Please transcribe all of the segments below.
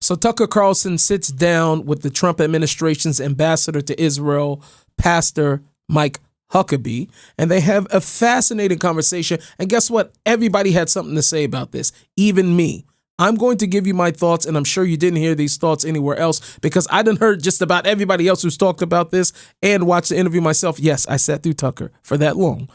So Tucker Carlson sits down with the Trump administration's ambassador to Israel, Pastor Mike Huckabee, and they have a fascinating conversation. And guess what? Everybody had something to say about this, even me. I'm going to give you my thoughts, and I'm sure you didn't hear these thoughts anywhere else because I done heard just about everybody else who's talked about this and watched the interview myself. Yes, I sat through Tucker for that long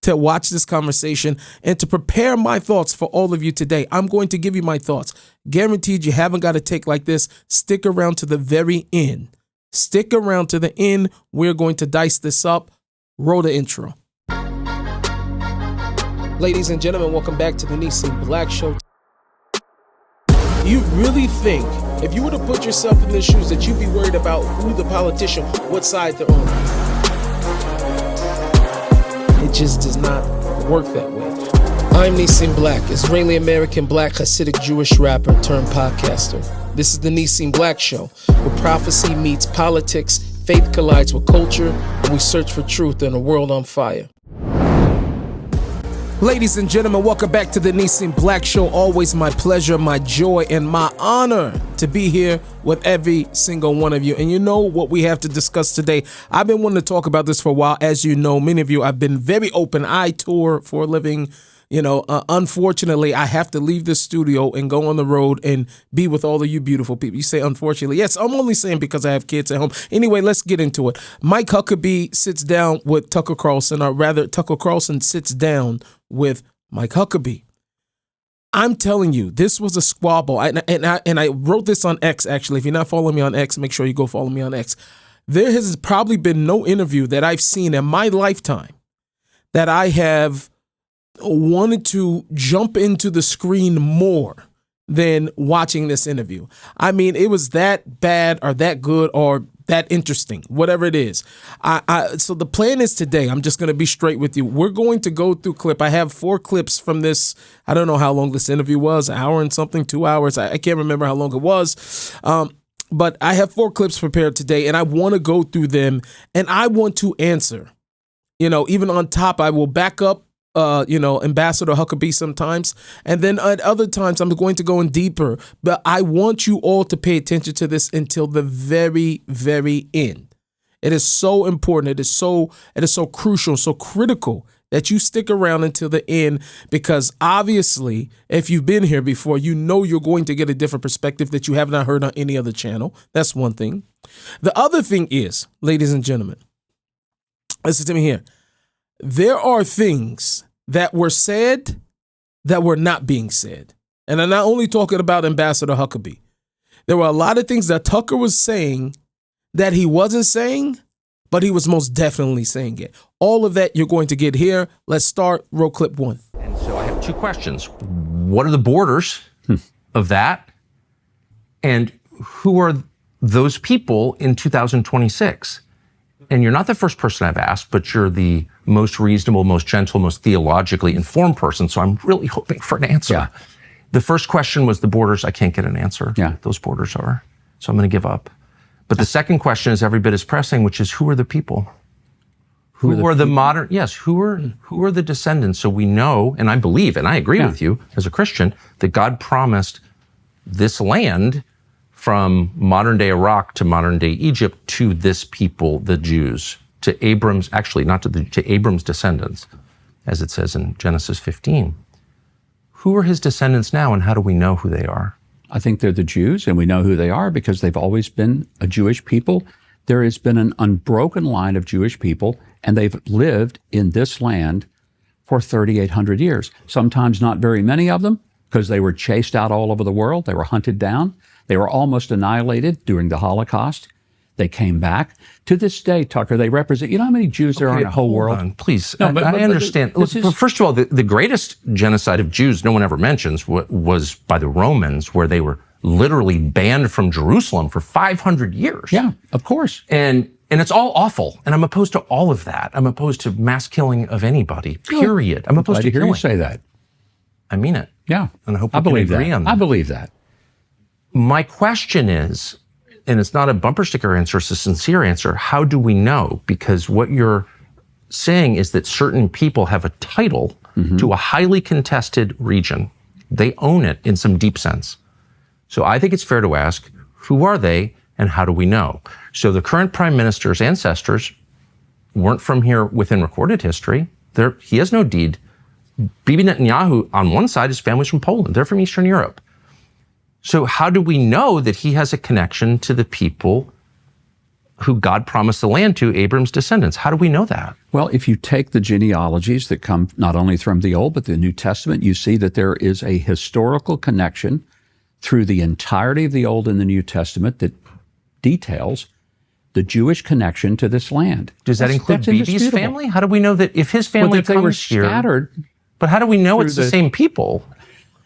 to watch this conversation and to prepare my thoughts for all of you today. I'm going to give you my thoughts. Guaranteed you haven't got a take like this. Stick around to the very end. Stick around to the end. We're going to dice this up. Roll the intro. Ladies and gentlemen, welcome back to the Nissim Black Show. You really think, if you were to put yourself in their shoes, that you'd be worried about who the politician, what side they're on? It just does not work that way. I'm Nissim Black, Israeli-American Black Hasidic Jewish rapper turned podcaster. This is the Nissim Black Show, where prophecy meets politics, faith collides with culture, and we search for truth in a world on fire. Ladies and gentlemen, welcome back to the Nissim Black Show. Always my pleasure, my joy, and my honor to be here with every single one of you. And you know what we have to discuss today? I've been wanting to talk about this for a while. As you know, many of you, I've been very open. I tour for a living. Unfortunately, I have to leave this studio and go on the road and be with all of you beautiful people. You say, unfortunately. Yes, I'm only saying because I have kids at home. Anyway, let's get into it. Mike Huckabee sits down with Tucker Carlson, or rather, Tucker Carlson sits down with Mike Huckabee. I'm telling you, this was a squabble. And I wrote this on X, actually. If you're not following me on X, make sure you go follow me on X. There has probably been no interview that I've seen in my lifetime that I have wanted to jump into the screen more than watching this interview. I mean, it was that bad or that good or that interesting, whatever it is. So the plan is today, I'm just going to be straight with you. We're going to go through clip. I have 4 clips from this. I don't know how long this interview was, an hour and something, 2 hours. I can't remember how long it was. But I have 4 clips prepared today, and I want to go through them, and I want to answer. Even on top, I will back up Ambassador Huckabee sometimes. And then at other times, I'm going to go in deeper. But I want you all to pay attention to this until the very, very end. It is so important. It is so crucial, so critical that you stick around until the end, because obviously, if you've been here before, you know you're going to get a different perspective that you have not heard on any other channel. That's one thing. The other thing is, ladies and gentlemen, listen to me here. There are things that were said that were not being said. And I'm not only talking about Ambassador Huckabee. There were a lot of things that Tucker was saying that he wasn't saying, but he was most definitely saying it. All of that you're going to get here. Let's start. Roll clip 1. And so I have 2 questions. What are the borders of that? And who are those people in 2026? And you're not the first person I've asked, but you're the most reasonable, most gentle, most theologically informed person. So I'm really hoping for an answer. Yeah. The first question was the borders. I can't get an answer. Yeah. What those borders are. So I'm going to give up. But the second question is every bit as pressing, which is who are the people? Who are the modern? Yes. Who are the descendants? So we know, and I believe, and I agree with you as a Christian, that God promised this land from modern-day Iraq to modern-day Egypt to this people, the Jews, to Abram's, actually not to Abram's descendants, as it says in Genesis 15. Who are his descendants now, and how do we know who they are? I think they're the Jews, and we know who they are because they've always been a Jewish people. There has been an unbroken line of Jewish people, and they've lived in this land for 3,800 years. Sometimes not very many of them, because they were chased out all over the world. They were hunted down. They were almost annihilated during the Holocaust. They came back. To this day, Tucker, they represent, you know how many Jews there are in the whole world? On, please. No, I understand. First of all, the greatest genocide of Jews no one ever mentions was by the Romans, where they were literally banned from Jerusalem for 500 years. Yeah, of course. And it's all awful. And I'm opposed to all of that. I'm opposed to mass killing of anybody, period. I'm opposed to hear killing. you say that. I mean it. Yeah. And I hope I we can believe agree that. on that. I believe that. My question is, and it's not a bumper sticker answer, it's a sincere answer, how do we know? Because what you're saying is that certain people have a title to a highly contested region. They own it in some deep sense. So I think it's fair to ask, who are they and how do we know? So the current prime minister's ancestors weren't from here within recorded history. He has no deed. Bibi Netanyahu, on one side, his family's from Poland. They're from Eastern Europe. So how do we know that he has a connection to the people who God promised the land to, Abram's descendants? How do we know that? Well, if you take the genealogies that come not only from the Old but the New Testament, you see that there is a historical connection through the entirety of the Old and the New Testament that details the Jewish connection to this land. Does that include Bibi's family? How do we know that if his family they were comes here? Scattered. But how do we know it's the same people?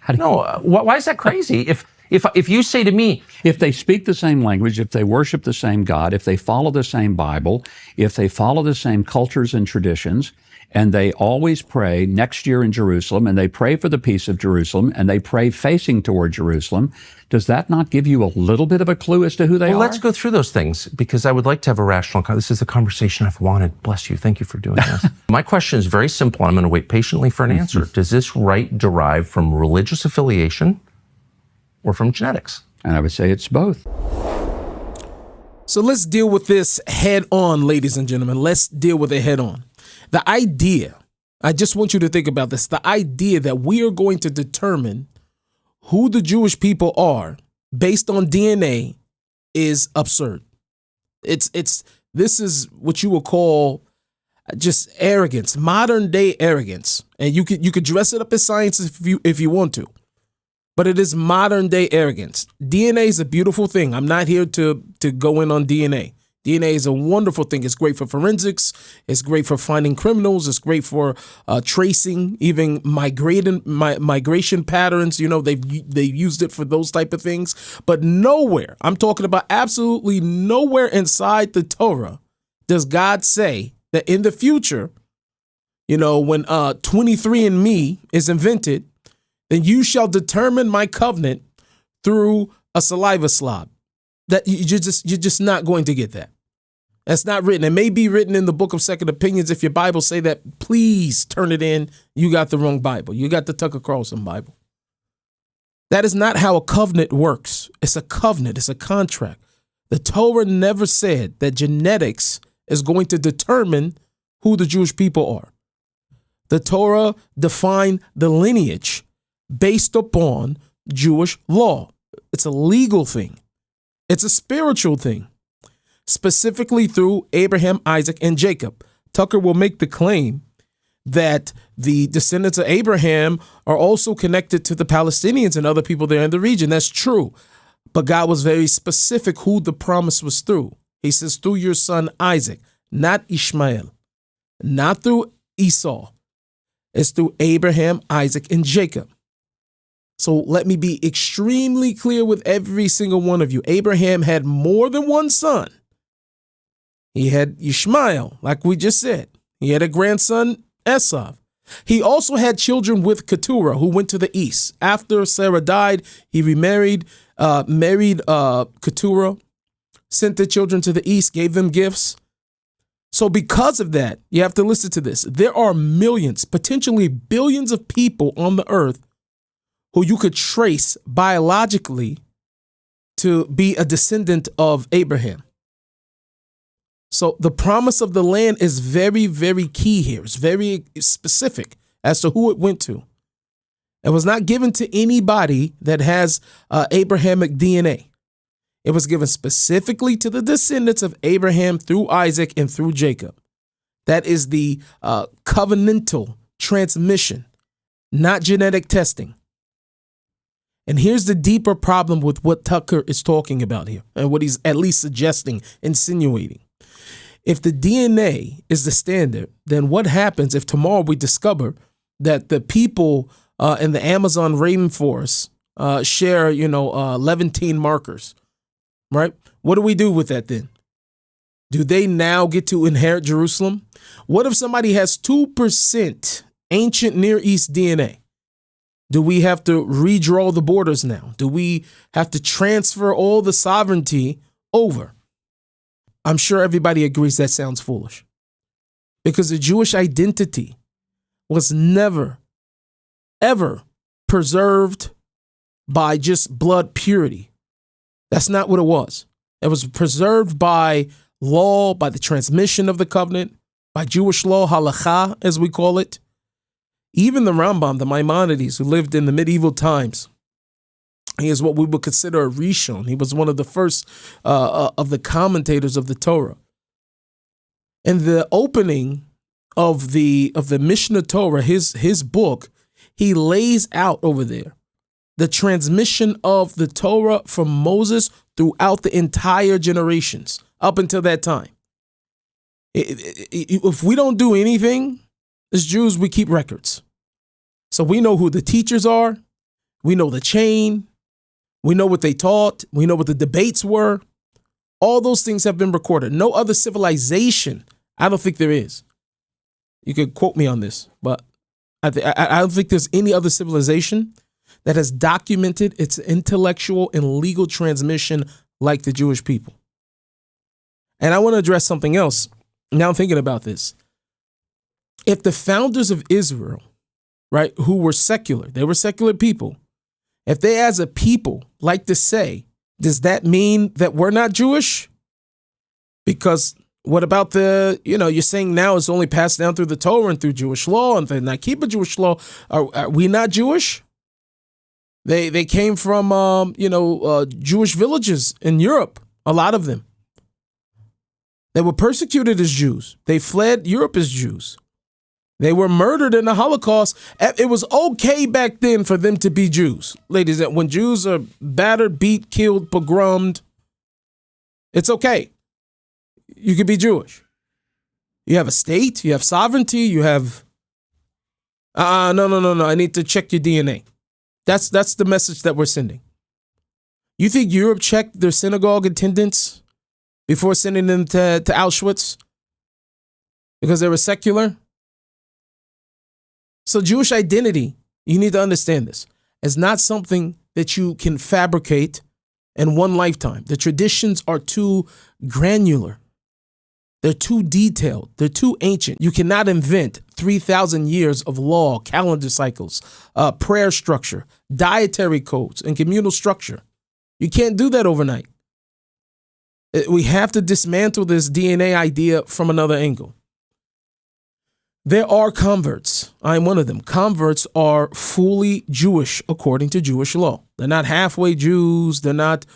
Why is that crazy? If you say to me, if they speak the same language, if they worship the same God, if they follow the same Bible, if they follow the same cultures and traditions, and they always pray next year in Jerusalem, and they pray for the peace of Jerusalem, and they pray facing toward Jerusalem, does that not give you a little bit of a clue as to who they are? Let's go through those things, because I would like to have a rational This is the conversation I've wanted. Bless you. Thank you for doing this. My question is very simple. I'm going to wait patiently for an answer. Does this right derive from religious affiliation or from genetics? And I would say it's both. So let's deal with this head on, ladies and gentlemen. Let's deal with it head on. The idea, I just want you to think about this, the idea that we are going to determine who the Jewish people are based on DNA is absurd. This is what you would call just arrogance, modern day arrogance. And you could dress it up as science if you want to. But it is modern day arrogance. DNA is a beautiful thing. I'm not here to go in on DNA. DNA is a wonderful thing. It's great for forensics. It's great for finding criminals. It's great for tracing, even migration patterns. You know, they've used it for those type of things. But nowhere, I'm talking about absolutely nowhere inside the Torah does God say that in the future, you know, when 23andMe is invented, then you shall determine my covenant through a saliva swab. That you're just not going to get that. That's not written. It may be written in the book of Second Opinions. If your Bible say that, please turn it in. You got the wrong Bible. You got the Tucker Carlson Bible. That is not how a covenant works. It's a covenant. It's a contract. The Torah never said that genetics is going to determine who the Jewish people are. The Torah defined the lineage based upon Jewish law. It's a legal thing. It's a spiritual thing, specifically through Abraham, Isaac, and Jacob. Tucker will make the claim that the descendants of Abraham are also connected to the Palestinians and other people there in the region. That's true. But God was very specific who the promise was through. He says, through your son Isaac, not Ishmael, not through Esau. It's through Abraham, Isaac, and Jacob. So let me be extremely clear with every single one of you. Abraham had more than one son. He had Ishmael, like we just said. He had a grandson, Esau. He also had children with Keturah, who went to the east. After Sarah died, he married Keturah, sent the children to the east, gave them gifts. So because of that, you have to listen to this. There are millions, potentially billions of people on the earth who you could trace biologically to be a descendant of Abraham. So the promise of the land is very, very key here. It's very specific as to who it went to. It was not given to anybody that has Abrahamic DNA. It was given specifically to the descendants of Abraham through Isaac and through Jacob. That is the covenantal transmission, not genetic testing. And here's the deeper problem with what Tucker is talking about here and what he's at least suggesting, insinuating. If the DNA is the standard, then what happens if tomorrow we discover that the people in the Amazon rainforest share, Levantine markers, right? What do we do with that then? Do they now get to inherit Jerusalem? What if somebody has 2% ancient Near East DNA? Do we have to redraw the borders now? Do we have to transfer all the sovereignty over? I'm sure everybody agrees that sounds foolish, because the Jewish identity was never, ever preserved by just blood purity. That's not what it was. It was preserved by law, by the transmission of the covenant, by Jewish law, halakha, as we call it. Even the Rambam, the Maimonides, who lived in the medieval times, he is what we would consider a Rishon. He was one of the first of the commentators of the Torah. In the opening of the Mishnah Torah, his book, he lays out over there the transmission of the Torah from Moses throughout the entire generations up until that time. If we don't do anything, as Jews, we keep records. So we know who the teachers are. We know the chain. We know what they taught. We know what the debates were. All those things have been recorded. No other civilization, I don't think there is. You could quote me on this, but I don't think there's any other civilization that has documented its intellectual and legal transmission like the Jewish people. And I want to address something else. Now I'm thinking about this. If the founders of Israel, right, who were secular, they were secular people, if they as a people like to say, does that mean that we're not Jewish? Because what about you're saying now it's only passed down through the Torah and through Jewish law, and they're not keeping Jewish law. Are we not Jewish? They came from, Jewish villages in Europe, a lot of them. They were persecuted as Jews. They fled Europe as Jews. They were murdered in the Holocaust. It was okay back then for them to be Jews. Ladies, when Jews are battered, beat, killed, pogromed, it's okay. You could be Jewish. You have a state, you have sovereignty, you have... No. I need to check your DNA. That's the message that we're sending. You think Europe checked their synagogue attendance before sending them to Auschwitz because they were secular? So Jewish identity, you need to understand this, is not something that you can fabricate in one lifetime. The traditions are too granular. They're too detailed. They're too ancient. You cannot invent 3,000 years of law, calendar cycles, prayer structure, dietary codes, and communal structure. You can't do that overnight. We have to dismantle this DNA idea from another angle. There are converts. I'm one of them. Converts are fully Jewish according to Jewish law. They're not halfway Jews. They're not,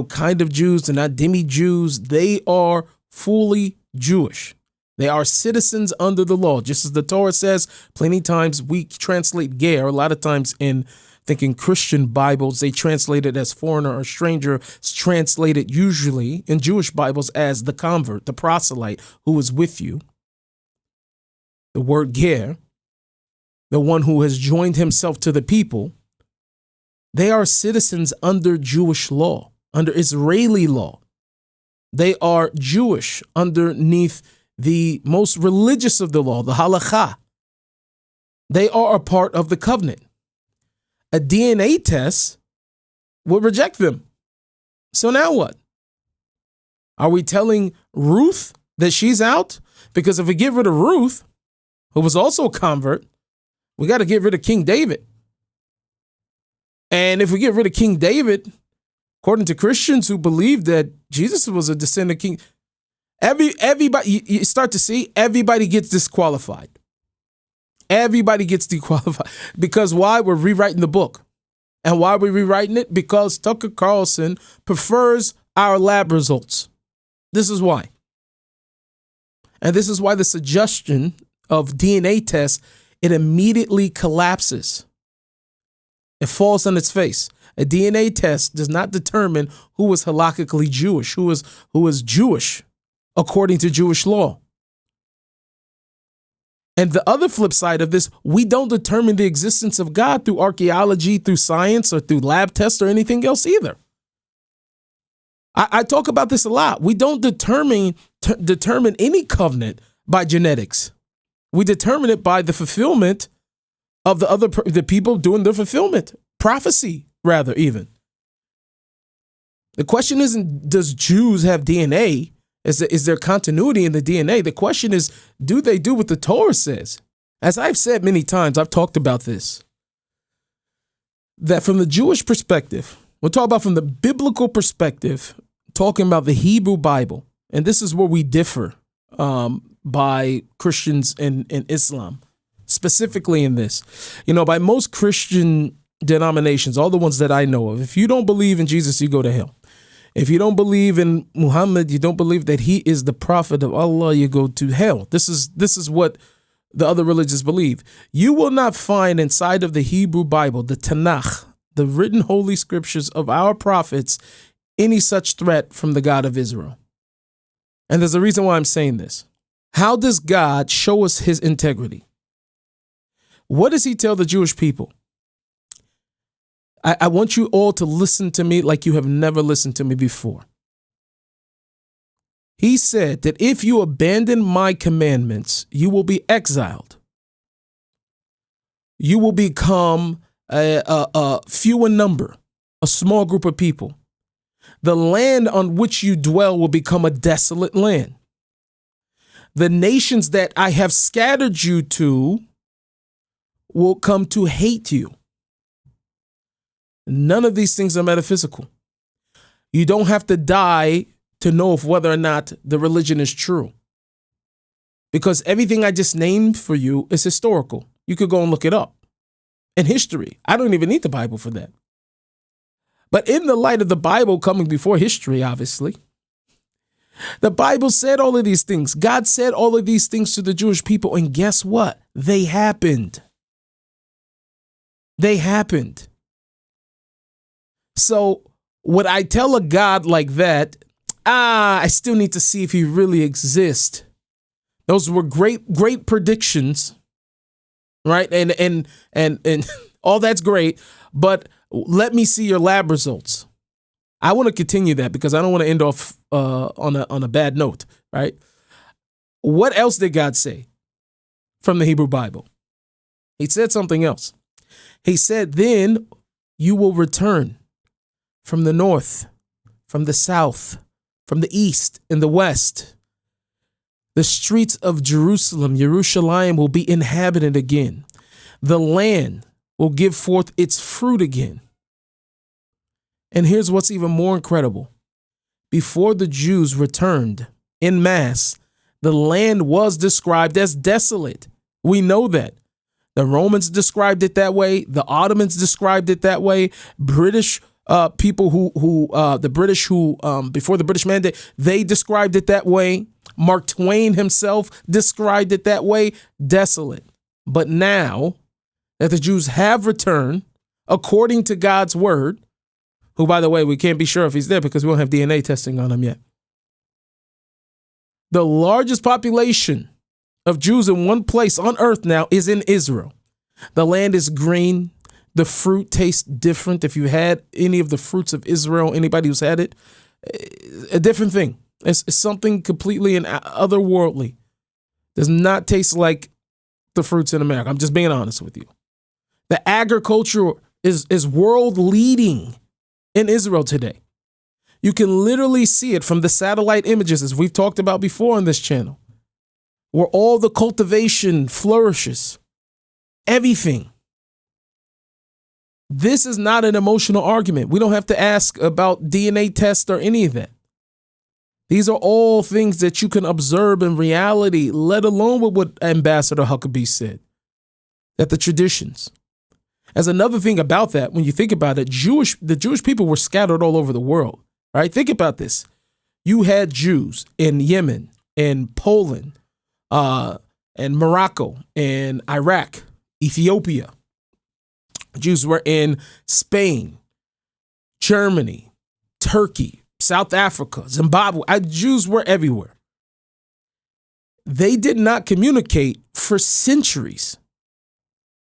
kind of Jews. They're not demi-Jews. They are fully Jewish. They are citizens under the law. Just as the Torah says, plenty times we translate ger. A lot of times in Christian Bibles, they translate it as foreigner or stranger. It's translated usually in Jewish Bibles as the convert, the proselyte who is with you. The word ger, the one who has joined himself to the people, they are citizens under Jewish law, under Israeli law. They are Jewish underneath the most religious of the law, the halakha. They are a part of the covenant. A DNA test would reject them. So now what? Are we telling Ruth that she's out? Because if we get rid of Ruth, who was also a convert, we got to get rid of King David. And if we get rid of King David, according to Christians who believe that Jesus was a descendant king, everybody, you start to see, everybody gets disqualified. Everybody gets disqualified. Because why? We're rewriting the book. And why are we rewriting it? Because Tucker Carlson prefers our lab results. This is why. And this is why the suggestion of DNA tests, it immediately collapses. It falls on its face. A DNA test does not determine who is halakhically Jewish, who is Jewish according to Jewish law. And the other flip side of this, we don't determine the existence of God through archaeology, through science, or through lab tests or anything else either. I talk about this a lot. We don't determine any covenant by genetics. We determine it by the fulfillment of the people doing the fulfillment. Prophecy, rather, even. The question isn't, does Jews have DNA? Is there continuity in the DNA? The question is, do they do what the Torah says? As I've said many times, I've talked about this. that from the Jewish perspective, we'll talk about from the biblical perspective, talking about the Hebrew Bible, and this is where we differ by Christians and Islam, specifically in this. By most Christian denominations, all the ones that I know of, if you don't believe in Jesus, you go to hell. If you don't believe in Muhammad, you don't believe that he is the prophet of Allah, you go to hell. This is what the other religions believe. You will not find inside of the Hebrew Bible, the Tanakh, the written holy scriptures of our prophets, any such threat from the God of Israel. And there's a reason why I'm saying this. How does God show us his integrity? What does he tell the Jewish people? I want you all to listen to me like you have never listened to me before. He said that if you abandon my commandments, you will be exiled. You will become a few in number, a small group of people. The land on which you dwell will become a desolate land. The nations that I have scattered you to will come to hate you. None of these things are metaphysical. You don't have to die to know if whether or not the religion is true. Because everything I just named for you is historical. You could go and look it up. In history, I don't even need the Bible for that. But in the light of the Bible coming before history, obviously, the Bible said all of these things. God said all of these things to the Jewish people, and guess what? They happened. They happened. So would I tell a God like that, I still need to see if he really exists? Those were great predictions, right? And all that's great, but let me see your lab results. I want to continue that because I don't want to end off on a bad note, right? What else did God say from the Hebrew Bible? He said something else. He said, then you will return from the north, from the south, from the east and the west. The streets of Jerusalem, Yerushalayim, will be inhabited again. The land will give forth its fruit again. And here's what's even more incredible. Before the Jews returned en masse, the land was described as desolate. We know that. The Romans described it that way. The Ottomans described it that way. British people before the British Mandate, they described it that way. Mark Twain himself described it that way, desolate. But now that the Jews have returned, according to God's word, who, by the way, we can't be sure if he's there because we don't have DNA testing on him yet. The largest population of Jews in one place on earth now is in Israel. The land is green. The fruit tastes different. If you had any of the fruits of Israel, anybody who's had it, a different thing. It's something completely otherworldly. Does not taste like the fruits in America. I'm just being honest with you. The agriculture is world leading in Israel today. You can literally see it from the satellite images, as we've talked about before on this channel, where all the cultivation flourishes. Everything. This is not an emotional argument. We don't have to ask about DNA tests or any of that. These are all things that you can observe in reality, let alone with what Ambassador Huckabee said, that the traditions. As another thing about that, when you think about it, the Jewish people were scattered all over the world, right? Think about this. You had Jews in Yemen, in Poland, and Morocco, and Iraq, Ethiopia. Jews were in Spain, Germany, Turkey, South Africa, Zimbabwe. Jews were everywhere. They did not communicate for centuries,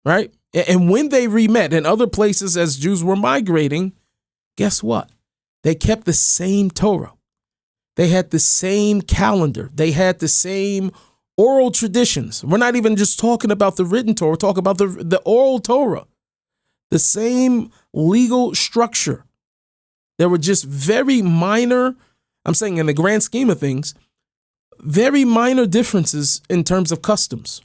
right? And when they re-met in other places as Jews were migrating, guess what? They kept the same Torah. They had the same calendar. They had the same oral traditions. We're not even just talking about the written Torah. We're talking about the oral Torah. The same legal structure. There were just very minor, I'm saying in the grand scheme of things, very minor differences in terms of customs.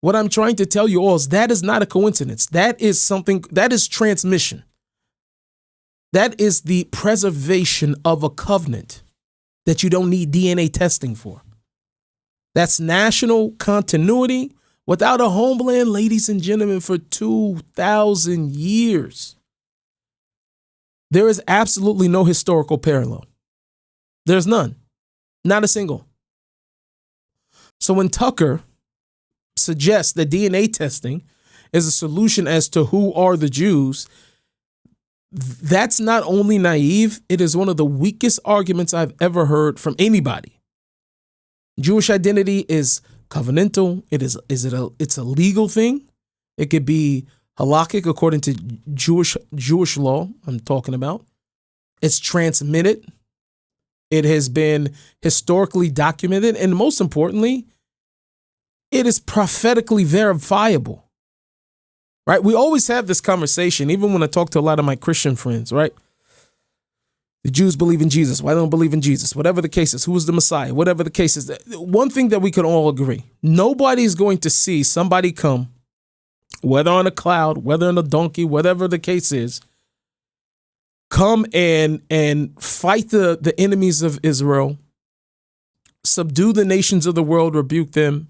What I'm trying to tell you all is that is not a coincidence. That is something, that is transmission. That is the preservation of a covenant that you don't need DNA testing for. That's national continuity without a homeland, ladies and gentlemen, for 2,000 years. There is absolutely no historical parallel. There's none, not a single. So when Tucker suggests that DNA testing is a solution as to who are the Jews, that's not only naive, it is one of the weakest arguments I've ever heard from anybody. Jewish identity is covenantal. It's a legal thing. It could be halakhic according to Jewish law I'm talking about. It's transmitted. It has been historically documented. And most importantly, it is prophetically verifiable. Right? We always have this conversation, even when I talk to a lot of my Christian friends, right? The Jews believe in Jesus. Why don't believe in Jesus? Whatever the case is, who is the Messiah? Whatever the case is. One thing that we can all agree, nobody's going to see somebody come, whether on a cloud, whether on a donkey, whatever the case is, come and fight the enemies of Israel, subdue the nations of the world, rebuke them,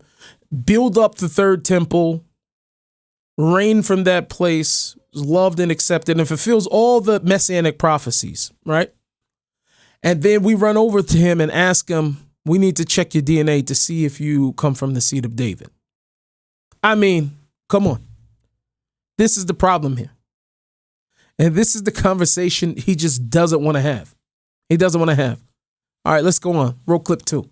build up the third temple, reign from that place, loved and accepted, and fulfills all the messianic prophecies, right? And then we run over to him and ask him, we need to check your DNA to see if you come from the seed of David. I mean, come on. This is the problem here. And this is the conversation he just doesn't want to have. He doesn't want to have. All right, let's go on. Roll clip 2.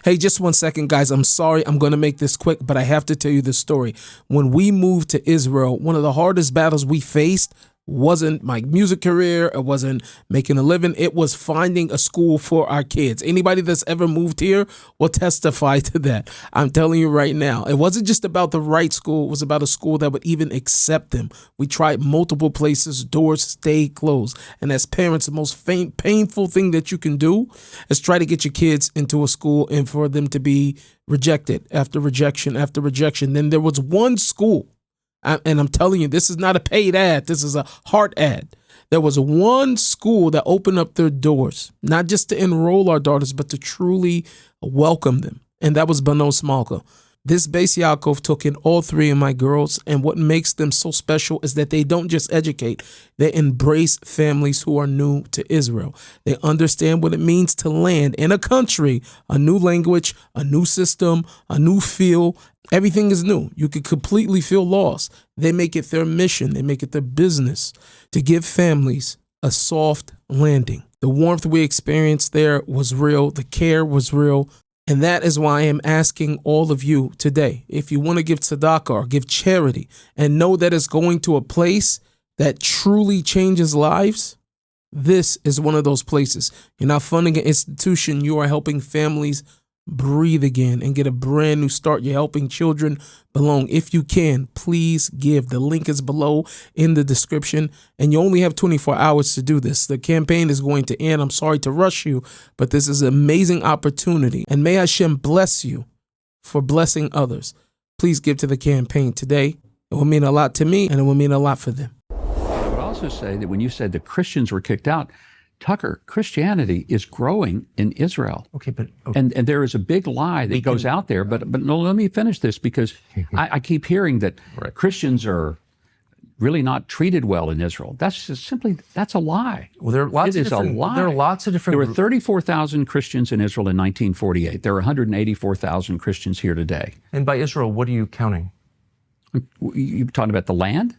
Hey, just 1 second, guys. I'm sorry. I'm going to make this quick, but I have to tell you this story. When we moved to Israel, one of the hardest battles we faced wasn't my music career. It wasn't making a living. It was finding a school for our kids. Anybody that's ever moved here will testify to that. I'm telling you right now, it wasn't just about the right school. It was about a school that would even accept them. We tried multiple places. Doors stayed closed. And as parents, the most painful thing that you can do is try to get your kids into a school and for them to be rejected after rejection after rejection. Then there was one school. And I'm telling you, this is not a paid ad. This is a heart ad. There was one school that opened up their doors, not just to enroll our daughters, but to truly welcome them. And that was Bano Smalka. This Beis Yaakov took in all three of my girls. And what makes them so special is that they don't just educate. They embrace families who are new to Israel. They understand what it means to land in a country, a new language, a new system, a new feel. Everything is new. You could completely feel lost. They make it their mission. They make it their business to give families a soft landing. The warmth we experienced there was real. The care was real. And that is why I am asking all of you today, if you want to give tzedakah or give charity and know that it's going to a place that truly changes lives, this is one of those places. You're not funding an institution. You are helping families breathe again and get a brand new start. You're helping children belong. If you can, please give. The link is below in the description, and you only have 24 hours to do this. The campaign is going to end. I'm sorry to rush you, but this is an amazing opportunity, and may Hashem bless you for blessing others. Please give to the campaign today. It will mean a lot to me, and it will mean a lot for them. I would also say that when you said the Christians were kicked out, Tucker, Christianity is growing in Israel. Okay. And there is a big lie that goes out there, but no, let me finish this because I keep hearing that Christians are really not treated well in Israel. That's a lie. Well, there are lots of different. There are lots of different. There were 34,000 Christians in Israel in 1948. There are 184,000 Christians here today. And by Israel, what are you counting? You're talking about the land?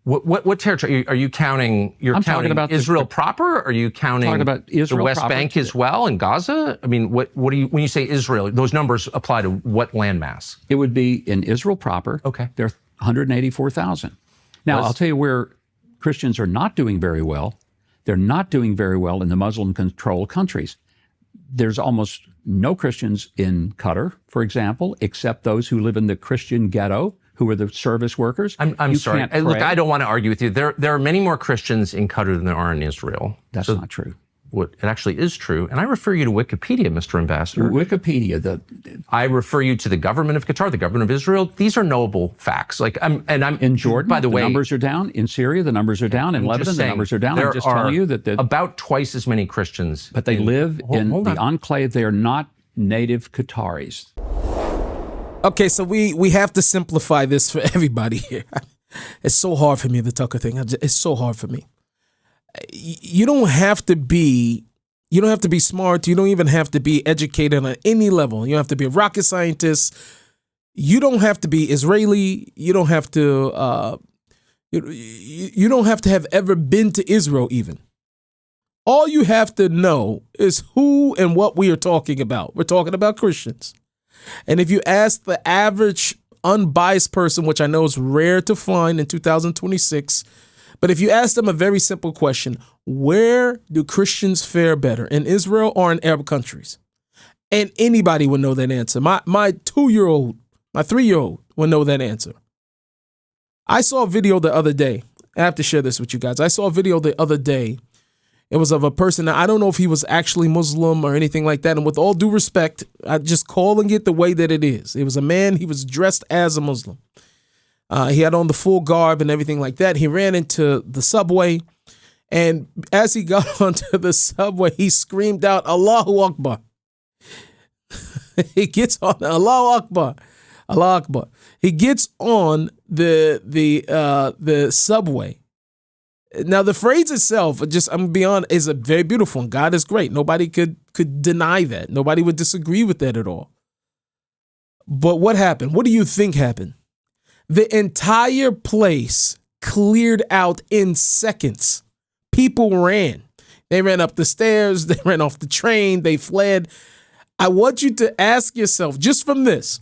What territory are you counting? I'm counting about Israel proper? Or are you counting about Israel the West proper. Bank as well and Gaza? I mean, what do you when you say Israel? Those numbers apply to what landmass? It would be in Israel proper. Okay, there are 184,000. Now I'll tell you where Christians are not doing very well. They're not doing very well in the Muslim-controlled countries. There's almost no Christians in Qatar, for example, except those who live in the Christian ghetto, who are the service workers. I'm sorry. Look, I don't want to argue with you. There are many more Christians in Qatar than there are in Israel. That's not true. what it actually is true. And I refer you to Wikipedia, Mr. Ambassador. Wikipedia, I refer you to the government of Qatar, the government of Israel. These are knowable facts. Like I'm in Jordan, by the way, numbers are down. In Syria, the numbers are down. In Lebanon, the numbers are down. I'm just telling you that about twice as many Christians. But they live in the enclave. They are not native Qataris. Okay, so we have to simplify this for everybody here. It's so hard for me, the Tucker thing. It's so hard for me. You don't have to be smart. You don't even have to be educated on any level. You don't have to be a rocket scientist. You don't have to be Israeli. You don't have to you don't have to have ever been to Israel even. All you have to know is who and what we are talking about. We're talking about Christians. And if you ask the average unbiased person, which I know is rare to find in 2026, but if you ask them a very simple question, where do Christians fare better, in Israel or in Arab countries? And anybody would know that answer. My 2-year-old, my 3-year-old would know that answer. I saw a video the other day. I have to share this with you guys. I saw a video the other day. It was of a person. Now, I don't know if he was actually Muslim or anything like that. And with all due respect, I'm just calling it the way that it is. It was a man. He was dressed as a Muslim. He had on the full garb and everything like that. He ran into the subway. And as he got onto the subway, he screamed out, Allahu Akbar. He gets on, Allahu Akbar. Allahu Akbar. He gets on the subway. Now, the phrase itself, I'm gonna be honest, is a very beautiful one. God is great. Nobody could deny that. Nobody would disagree with that at all. But what happened? What do you think happened? The entire place cleared out in seconds. People ran. They ran up the stairs. They ran off the train. They fled. I want you to ask yourself, just from this,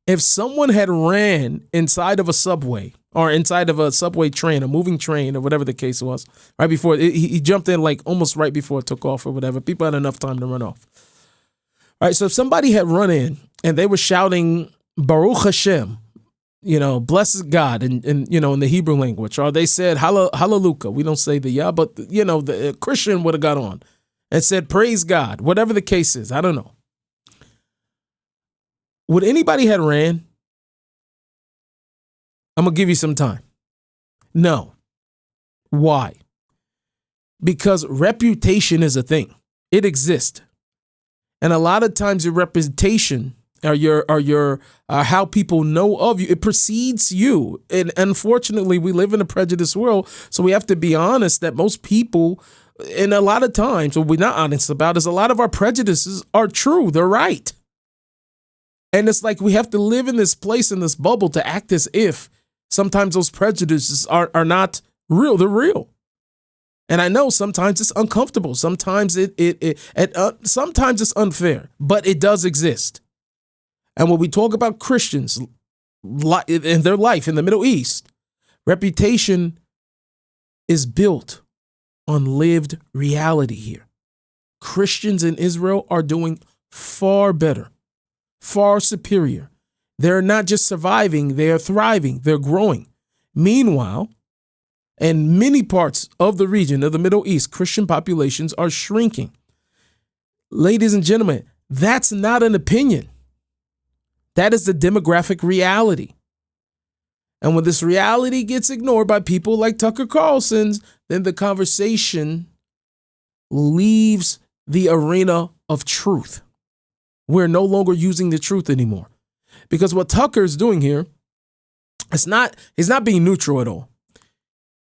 if someone had ran inside of a subway or inside of a subway train, a moving train or whatever the case was, right before, he jumped in like almost right before it took off or whatever. People had enough time to run off. All right, so if somebody had run in and they were shouting, Baruch Hashem, bless God in the Hebrew language, or they said, Hallelujah. We don't say the Yah, but, the Christian would have got on and said, praise God, whatever the case is. I don't know. Would anybody had ran? I'm going to give you some time. No. Why? Because reputation is a thing. It exists. And a lot of times your reputation or your how people know of you, it precedes you. And unfortunately, we live in a prejudiced world. So we have to be honest that most people, and a lot of times, what we're not honest about is a lot of our prejudices are true. They're right. And it's like we have to live in this place, in this bubble, to act as if sometimes those prejudices are not real. They're real. And I know sometimes it's uncomfortable. Sometimes sometimes it's unfair, but it does exist. And when we talk about Christians in their life in the Middle East, reputation is built on lived reality here. Christians in Israel are doing far better, far superior. They're not just surviving, they are thriving, they're growing. Meanwhile, in many parts of the region of the Middle East, Christian populations are shrinking. Ladies and gentlemen, that's not an opinion. That is the demographic reality. And when this reality gets ignored by people like Tucker Carlson's, then the conversation leaves the arena of truth. We're no longer using the truth anymore. Because what Tucker's doing here, he's not being neutral at all.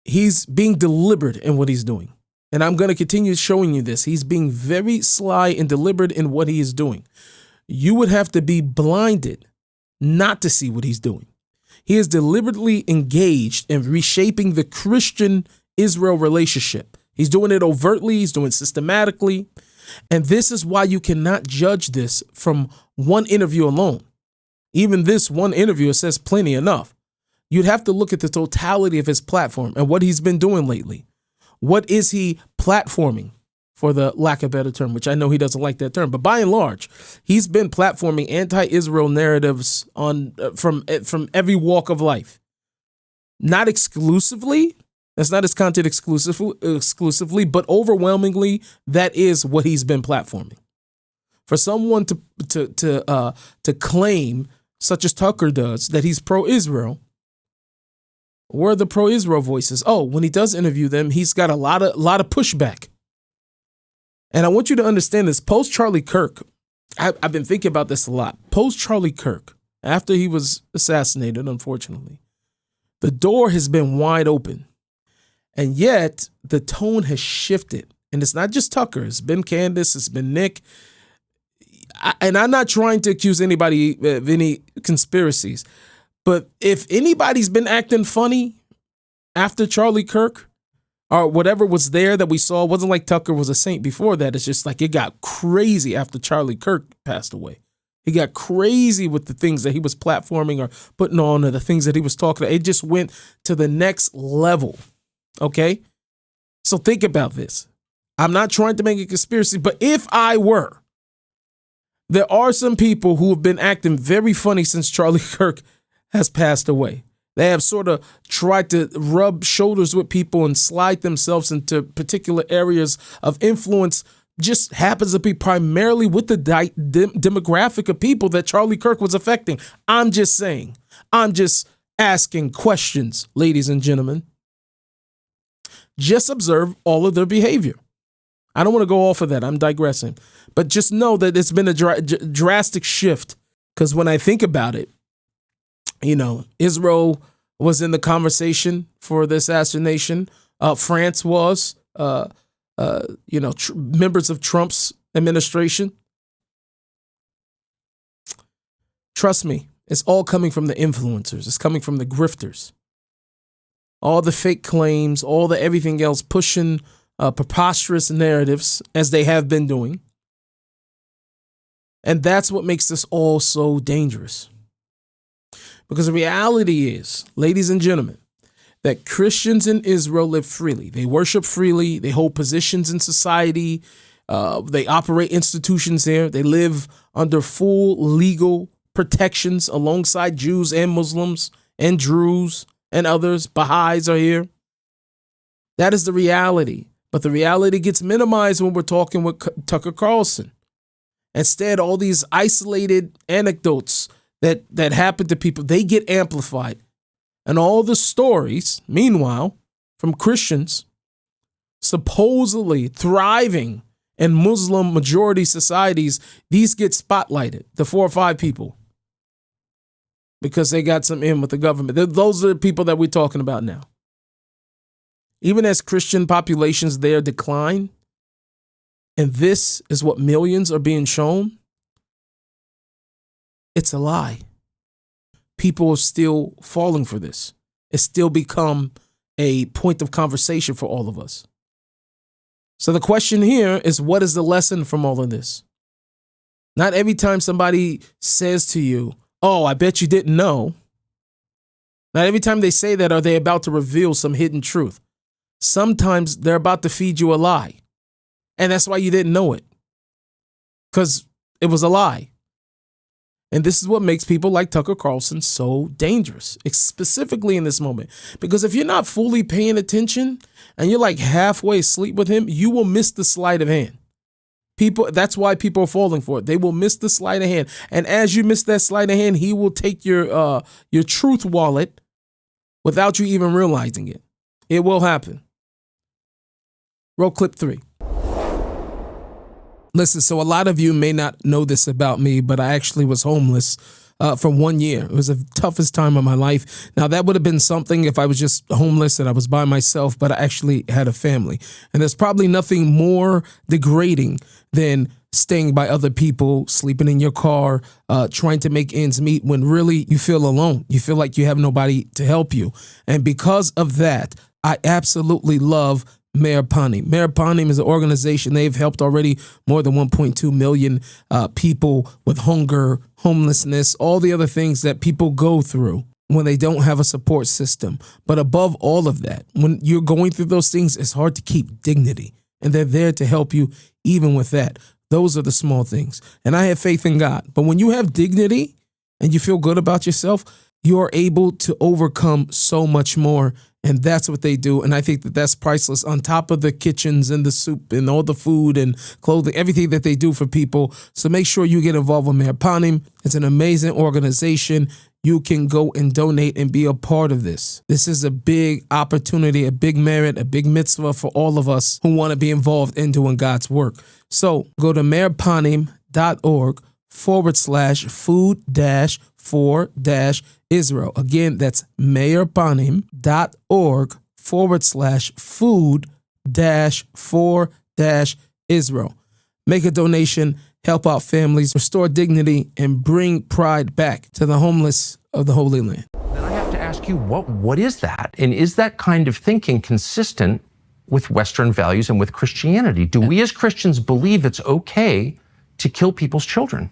He's being deliberate in what he's doing. And I'm going to continue showing you this. He's being very sly and deliberate in what he is doing. You would have to be blinded not to see what he's doing. He is deliberately engaged in reshaping the Christian-Israel relationship. He's doing it overtly. He's doing it systematically. And this is why you cannot judge this from one interview alone. Even this one interview says plenty enough. You'd have to look at the totality of his platform and what he's been doing lately. What is he platforming, for the lack of a better term, which I know he doesn't like that term, but by and large, he's been platforming anti-Israel narratives from every walk of life. Not exclusively, That's not his content exclusively, but overwhelmingly, that is what he's been platforming. For someone to claim, such as Tucker does, that he's pro-Israel, where are the pro-Israel voices? Oh, when he does interview them, he's got a lot of pushback. And I want you to understand this. Post Charlie Kirk, I've been thinking about this a lot. Post Charlie Kirk, after he was assassinated, unfortunately, the door has been wide open. And yet the tone has shifted. And it's not just Tucker. It's been Candace. It's been Nick. And I'm not trying to accuse anybody of any conspiracies. But if anybody's been acting funny after Charlie Kirk or whatever was there that we saw, it wasn't like Tucker was a saint before that. It's just like it got crazy after Charlie Kirk passed away. He got crazy with the things that he was platforming or putting on or the things that he was talking about. It just went to the next level. Okay? So think about this. I'm not trying to make a conspiracy, but if I were, there are some people who have been acting very funny since Charlie Kirk has passed away. They have sort of tried to rub shoulders with people and slide themselves into particular areas of influence. Just happens to be primarily with the demographic of people that Charlie Kirk was affecting. I'm just saying. I'm just asking questions, ladies and gentlemen. Just observe all of their behavior. I don't want to go off of that. I'm digressing. But just know that it's been a drastic shift. Because when I think about it, you know, Israel was in the conversation for the assassination. France was, members of Trump's administration. Trust me, it's all coming from the influencers. It's coming from the grifters. All the fake claims, all the everything else, pushing preposterous narratives as they have been doing. And that's what makes this all so dangerous. Because the reality is, ladies and gentlemen, that Christians in Israel live freely. They worship freely. They hold positions in society. They operate institutions there. They live under full legal protections alongside Jews and Muslims and Druze and others. Baha'is are here. That is the reality. But the reality gets minimized when we're talking with Tucker Carlson. Instead, all these isolated anecdotes that happen to people, they get amplified. And all the stories, meanwhile, from Christians supposedly thriving in Muslim majority societies, these get spotlighted, the 4 or 5 people, because they got some in with the government. Those are the people that we're talking about now. Even as Christian populations there decline, and this is what millions are being shown, it's a lie. People are still falling for this. It's still become a point of conversation for all of us. So the question here is, what is the lesson from all of this? Not every time somebody says to you, oh, I bet you didn't know. Not every time they say that are they about to reveal some hidden truth. Sometimes they're about to feed you a lie. And that's why you didn't know it. Because it was a lie. And this is what makes people like Tucker Carlson so dangerous, specifically in this moment. Because if you're not fully paying attention and you're like halfway asleep with him, you will miss the sleight of hand. That's why people are falling for it. They will miss the sleight of hand. And as you miss that sleight of hand, he will take your truth wallet without you even realizing it. It will happen. Roll clip 3. Listen, so a lot of you may not know this about me, but I actually was homeless for 1 year. It was the toughest time of my life. Now, that would have been something if I was just homeless and I was by myself, but I actually had a family. And there's probably nothing more degrading than staying by other people, sleeping in your car, trying to make ends meet when really you feel alone. You feel like you have nobody to help you. And because of that, I absolutely love Meir Panim. Meir Panim is an organization. They've helped already more than 1.2 million people with hunger, homelessness, all the other things that people go through when they don't have a support system. But above all of that, when you're going through those things, it's hard to keep dignity. And they're there to help you even with that. Those are the small things. And I have faith in God. But when you have dignity and you feel good about yourself, you are able to overcome so much more. And that's what they do. And I think that that's priceless, on top of the kitchens and the soup and all the food and clothing, everything that they do for people. So make sure you get involved with Meir Panim. It's an amazing organization. You can go and donate and be a part of this. This is a big opportunity, a big merit, a big mitzvah for all of us who want to be involved in doing God's work. So go to meirpanim.org/food-for-Israel. Again, that's meirpanim.org/food-for-Israel. Make a donation, help out families, restore dignity, and bring pride back to the homeless of the Holy Land. Then I have to ask you, what is that? And is that kind of thinking consistent with Western values and with Christianity? Do we as Christians believe it's okay to kill people's children?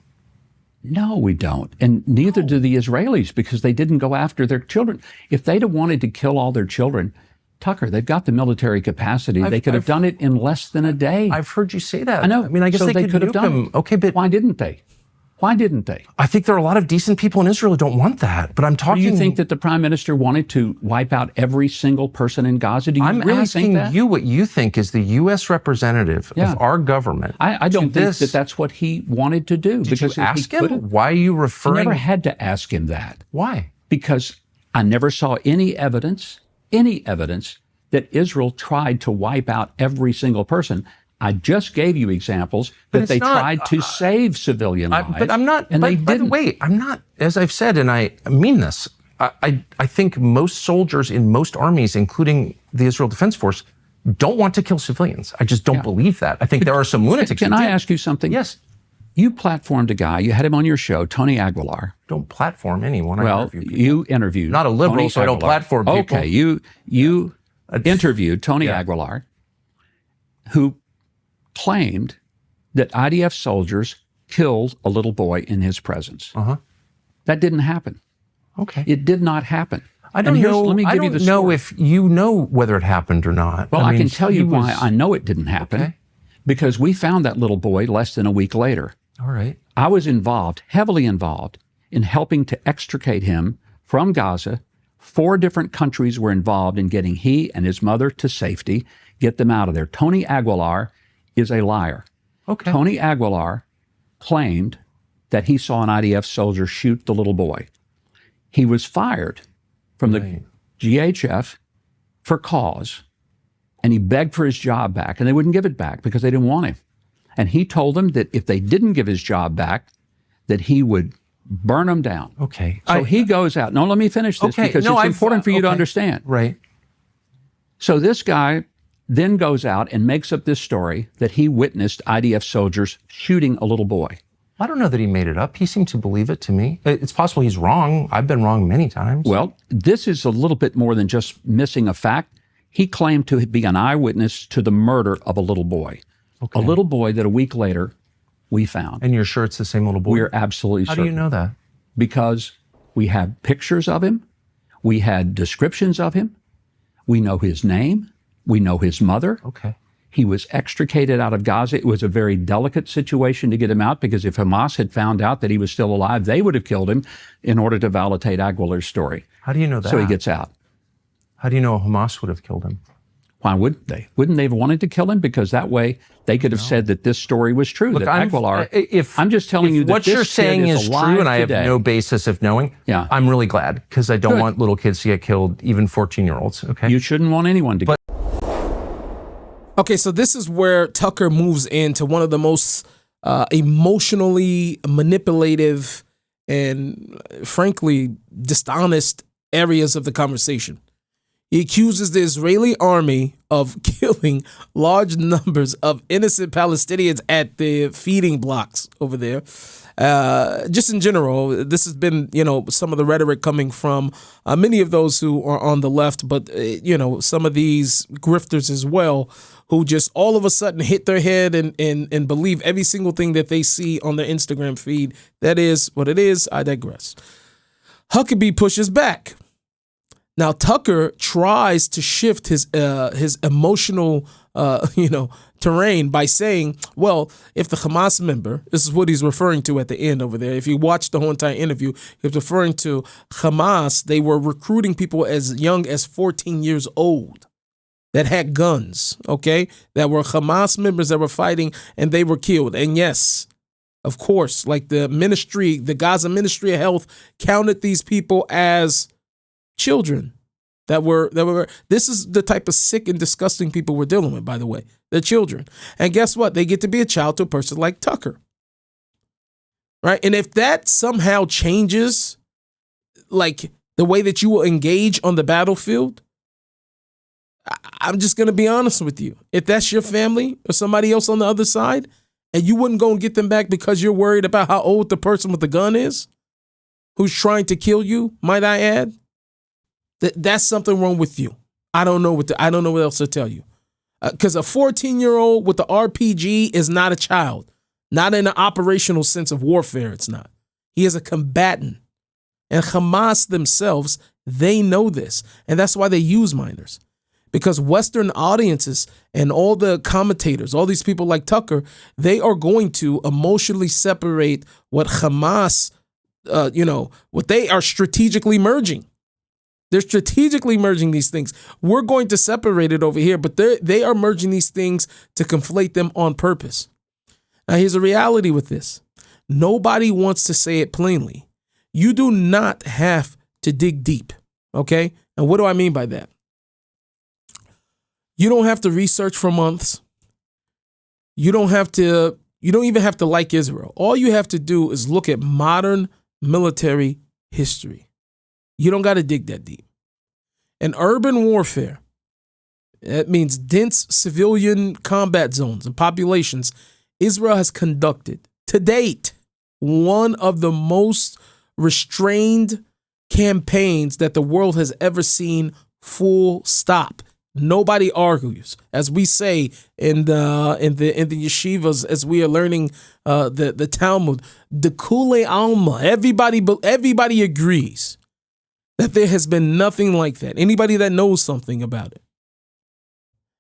No, we don't. And neither do the Israelis, because they didn't go after their children. If they'd have wanted to kill all their children, Tucker, they've got the military capacity. They could have done it in less than a day. I've heard you say that. I know. I mean, I guess so they could have done it. Okay, but why didn't they? Why didn't they? I think there are a lot of decent people in Israel who don't want that. But I'm talking. Do you think that the prime minister wanted to wipe out every single person in Gaza? Do you really asking think that? you what you think is the U.S. representative of our government. I don't think that that's what he wanted to do. Did you ask him? Why are you referring? I never had to ask him that. Why? Because I never saw any evidence that Israel tried to wipe out every single person. I just gave you examples that they tried to save civilian lives. But I'm not, and they by the didn't. way, I'm not, as I've said, and I mean this, I think most soldiers in most armies, including the Israel Defense Force, don't want to kill civilians. I just don't believe that. I think there are some lunatics who do. Can I ask you something? Yes. You platformed a guy, you had him on your show, Tony Aguilar. Don't platform anyone. I Well, interview people. you interviewed. Not a liberal, Tony so I don't Aguilar. platform people. Okay, you interviewed Tony Aguilar, who claimed that IDF soldiers killed a little boy in his presence. That didn't happen. Okay. It did not happen. I don't know. Let me I give you don't the know story. if you know whether it happened or not. Well, I mean, can tell you why I know it didn't happen. Okay. Because we found that little boy less than a week later. All right. I was involved, heavily involved, in helping to extricate him from Gaza. 4 different countries were involved in getting he and his mother to safety, get them out of there. Tony Aguilar is a liar. Okay. Tony Aguilar claimed that he saw an IDF soldier shoot the little boy. He was fired from the GHF for cause, and he begged for his job back, and they wouldn't give it back because they didn't want him. And he told them that if they didn't give his job back, that he would burn them down. Okay. So he goes out. No, let me finish this because it's important for you to understand. Right. So this guy then goes out and makes up this story that he witnessed IDF soldiers shooting a little boy. I don't know that he made it up. He seemed to believe it to me. It's possible he's wrong. I've been wrong many times. Well, this is a little bit more than just missing a fact. He claimed to be an eyewitness to the murder of a little boy. Okay. A little boy that a week later we found. And you're sure it's the same little boy? We're absolutely certain. How do you know that? Because we have pictures of him. We had descriptions of him. We know his name. We know his mother. Okay. He was extricated out of Gaza. It was a very delicate situation to get him out because if Hamas had found out that he was still alive, they would have killed him in order to validate Aguilar's story. How do you know that? So he gets out. How do you know Hamas would have killed him? Why wouldn't they? Wouldn't they have wanted to kill him? Because that way they could have said that this story was true. Look, that Aguilar. I'm just telling you that what this you're saying is true, and I have no basis of knowing. Yeah. I'm really glad because I don't want little kids to get killed, even 14-year-olds. Okay. You shouldn't want anyone to. Okay, so this is where Tucker moves into one of the most emotionally manipulative and, frankly, dishonest areas of the conversation. He accuses the Israeli army of killing large numbers of innocent Palestinians at the feeding blocks over there. Just in general, this has been, some of the rhetoric coming from many of those who are on the left, but, some of these grifters as well, who just all of a sudden hit their head and believe every single thing that they see on their Instagram feed. That is what it is. I digress. Huckabee pushes back. Now, Tucker tries to shift his emotional terrain by saying, well, if the Hamas member, this is what he's referring to at the end over there. If you watch the whole entire interview, he's referring to Hamas. They were recruiting people as young as 14 years old that had guns, okay, that were Hamas members that were fighting, and they were killed. And yes, of course, like the Gaza Ministry of Health counted these people as children that were. This is the type of sick and disgusting people we're dealing with, by the way. They're children. And guess what? They get to be a child to a person like Tucker. Right? And if that somehow changes, like, the way that you will engage on the battlefield, I'm just going to be honest with you. If that's your family or somebody else on the other side, and you wouldn't go and get them back because you're worried about how old the person with the gun is, who's trying to kill you, might I add, that's something wrong with you. I don't know what else to tell you. Because a 14-year-old with the RPG is not a child, not in an operational sense of warfare. It's not. He is a combatant. And Hamas themselves, they know this. And that's why they use minors. Because Western audiences and all the commentators, all these people like Tucker, they are going to emotionally separate what Hamas, what they are strategically merging. They're strategically merging these things. We're going to separate it over here, but they are merging these things to conflate them on purpose. Now, here's a reality with this. Nobody wants to say it plainly. You do not have to dig deep, okay? And what do I mean by that? You don't have to research for months. You don't even have to like Israel. All you have to do is look at modern military history. You don't got to dig that deep. In urban warfare, that means dense civilian combat zones and populations, Israel has conducted, to date, one of the most restrained campaigns that the world has ever seen, full stop. Nobody argues, as we say in the yeshivas, as we are learning the Talmud, the Kule Alma. Everybody agrees that there has been nothing like that. Anybody that knows something about it,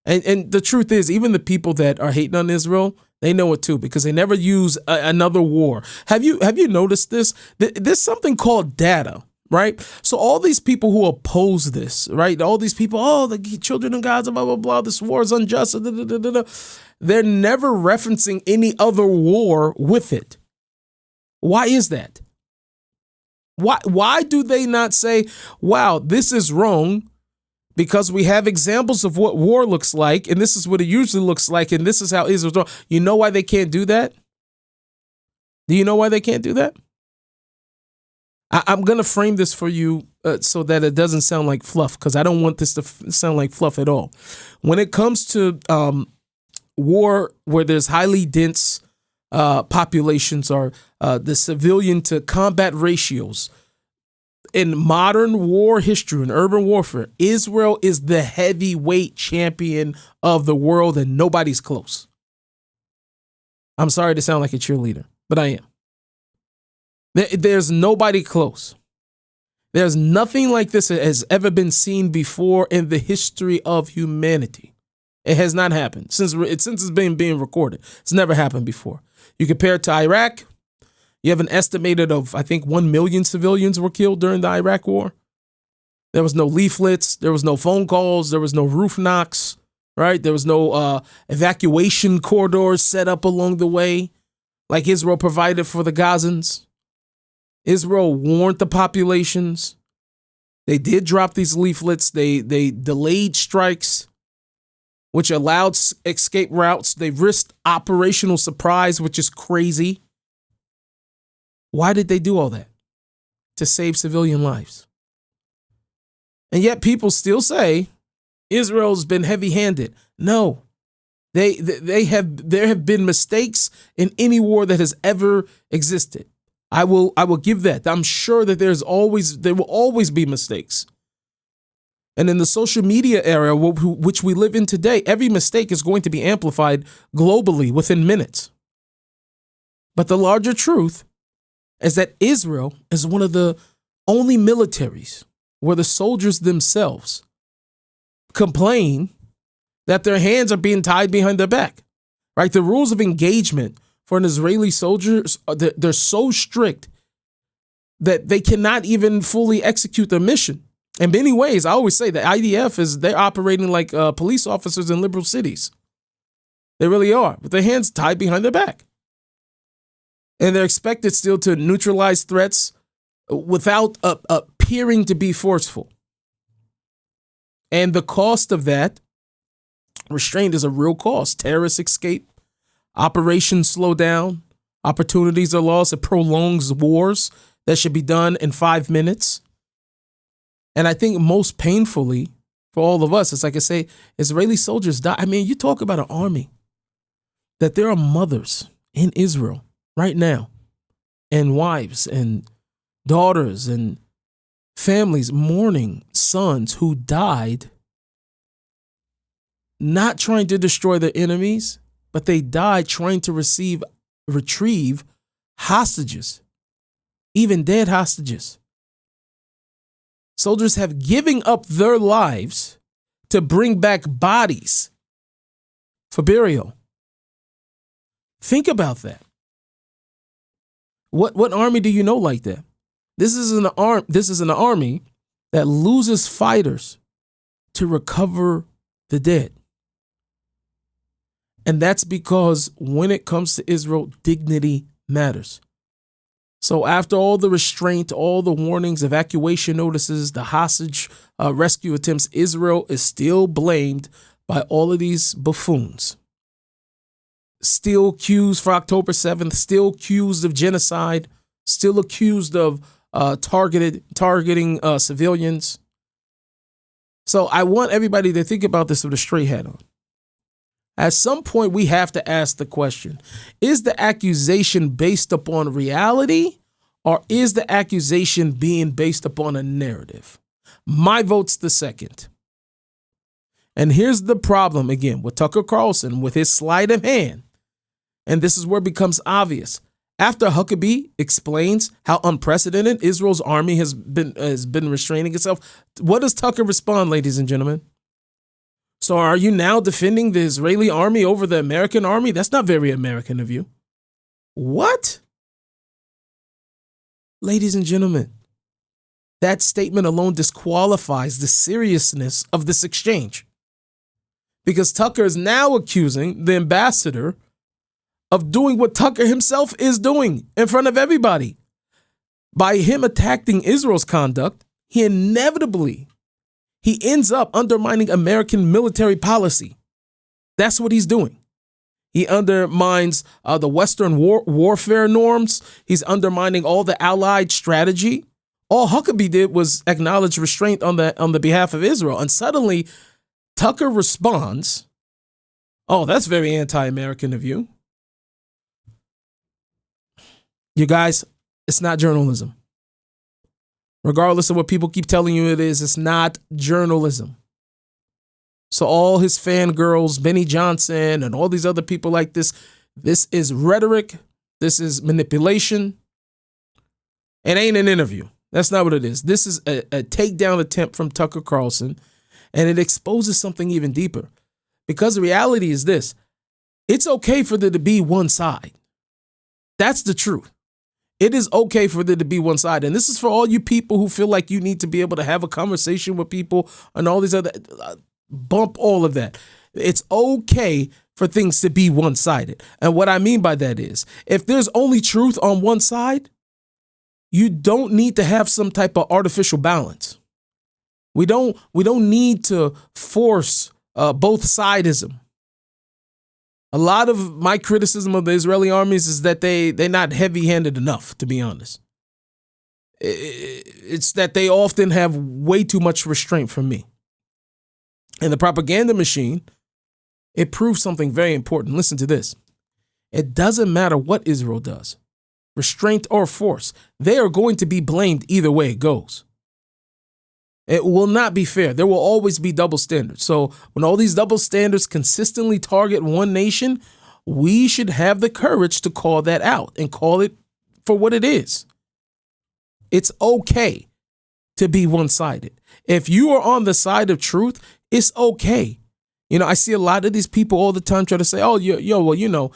and the truth is, even the people that are hating on Israel, they know it too, because they never use another war. Have you noticed this? There's something called data. Right? So all these people who oppose this, right? All these people, the children of Gaza, blah, blah, blah, this war is unjust. They're never referencing any other war with it. Why is that? Why do they not say, wow, this is wrong because we have examples of what war looks like, and this is what it usually looks like, and this is how Israel's wrong. You know why they can't do that? Do you know why they can't do that? I'm going to frame this for you so that it doesn't sound like fluff, because I don't want this to sound like fluff at all. When it comes to war where there's highly dense populations, or the civilian to combat ratios, in modern war history and urban warfare, Israel is the heavyweight champion of the world, and nobody's close. I'm sorry to sound like a cheerleader, but I am. There's nobody close. There's nothing like this that has ever been seen before in the history of humanity. It has not happened since it's been being recorded. It's never happened before. You compare it to Iraq, you have an estimated of, I think, 1 million civilians were killed during the Iraq war. There was no leaflets, there was no phone calls, there was no roof knocks, right? There was no evacuation corridors set up along the way like Israel provided for the Gazans. Israel warned the populations. They did drop these leaflets. They delayed strikes, which allowed escape routes. They risked operational surprise, which is crazy. Why did they do all that? To save civilian lives. And yet people still say Israel's been heavy-handed. No. There have been mistakes in any war that has ever existed. I will give that. I'm sure that there will always be mistakes. And in the social media era, which we live in today, every mistake is going to be amplified globally within minutes. But the larger truth is that Israel is one of the only militaries where the soldiers themselves complain that their hands are being tied behind their back, right? The rules of engagement for an Israeli soldier, they're so strict that they cannot even fully execute their mission. In many ways, I always say the IDF they're operating like police officers in liberal cities. They really are, with their hands tied behind their back. And they're expected still to neutralize threats without appearing to be forceful. And the cost of that restraint is a real cost. Terrorists escape, operations slow down, opportunities are lost. It prolongs wars that should be done in 5 minutes. And I think most painfully for all of us, it's like I say, Israeli soldiers die. I mean, you talk about an army, that there are mothers in Israel right now, and wives and daughters and families mourning sons who died, not trying to destroy their enemies, but they died trying to retrieve hostages, even dead hostages. Soldiers have given up their lives to bring back bodies for burial. Think about that. What army do you know like that? This is an army that loses fighters to recover the dead. And that's because when it comes to Israel, dignity matters. So after all the restraint, all the warnings, evacuation notices, the hostage rescue attempts, Israel is still blamed by all of these buffoons. Still accused for October 7th, still accused of genocide, still accused of targeting civilians. So I want everybody to think about this with a straight head on. At some point, we have to ask the question, is the accusation based upon reality, or is the accusation being based upon a narrative? My vote's the second. And here's the problem again with Tucker Carlson, with his sleight of hand. And this is where it becomes obvious. After Huckabee explains how unprecedented Israel's army has been restraining itself, what does Tucker respond, ladies and gentlemen? So are you now defending the Israeli army over the American army? That's not very American of you. What? Ladies and gentlemen, that statement alone disqualifies the seriousness of this exchange. Because Tucker is now accusing the ambassador of doing what Tucker himself is doing in front of everybody. By him attacking Israel's conduct, he ends up undermining American military policy. That's what he's doing. He undermines the Western warfare norms. He's undermining all the Allied strategy. All Huckabee did was acknowledge restraint on the behalf of Israel. And suddenly, Tucker responds, "Oh, that's very anti-American of you." You guys, it's not journalism. Regardless of what people keep telling you it is, it's not journalism. So all his fangirls, Benny Johnson, and all these other people like this is rhetoric. This is manipulation. It ain't an interview. That's not what it is. This is a takedown attempt from Tucker Carlson, and it exposes something even deeper. Because the reality is this: it's okay for there to be one side. That's the truth. It is okay for there to be one side. And this is for all you people who feel like you need to be able to have a conversation with people and all these other, bump all of that. It's okay for things to be one-sided. And what I mean by that is, if there's only truth on one side, you don't need to have some type of artificial balance. We don't need to force both sidism. A lot of my criticism of the Israeli armies is that they're not heavy-handed enough, to be honest. It's that they often have way too much restraint from me. And the propaganda machine, it proves something very important. Listen to this. It doesn't matter what Israel does, restraint or force. They are going to be blamed either way it goes. It will not be fair. There will always be double standards. So when all these double standards consistently target one nation, we should have the courage to call that out and call it for what it is. It's okay to be one-sided. If you are on the side of truth, it's okay. I see a lot of these people all the time try to say, oh, well,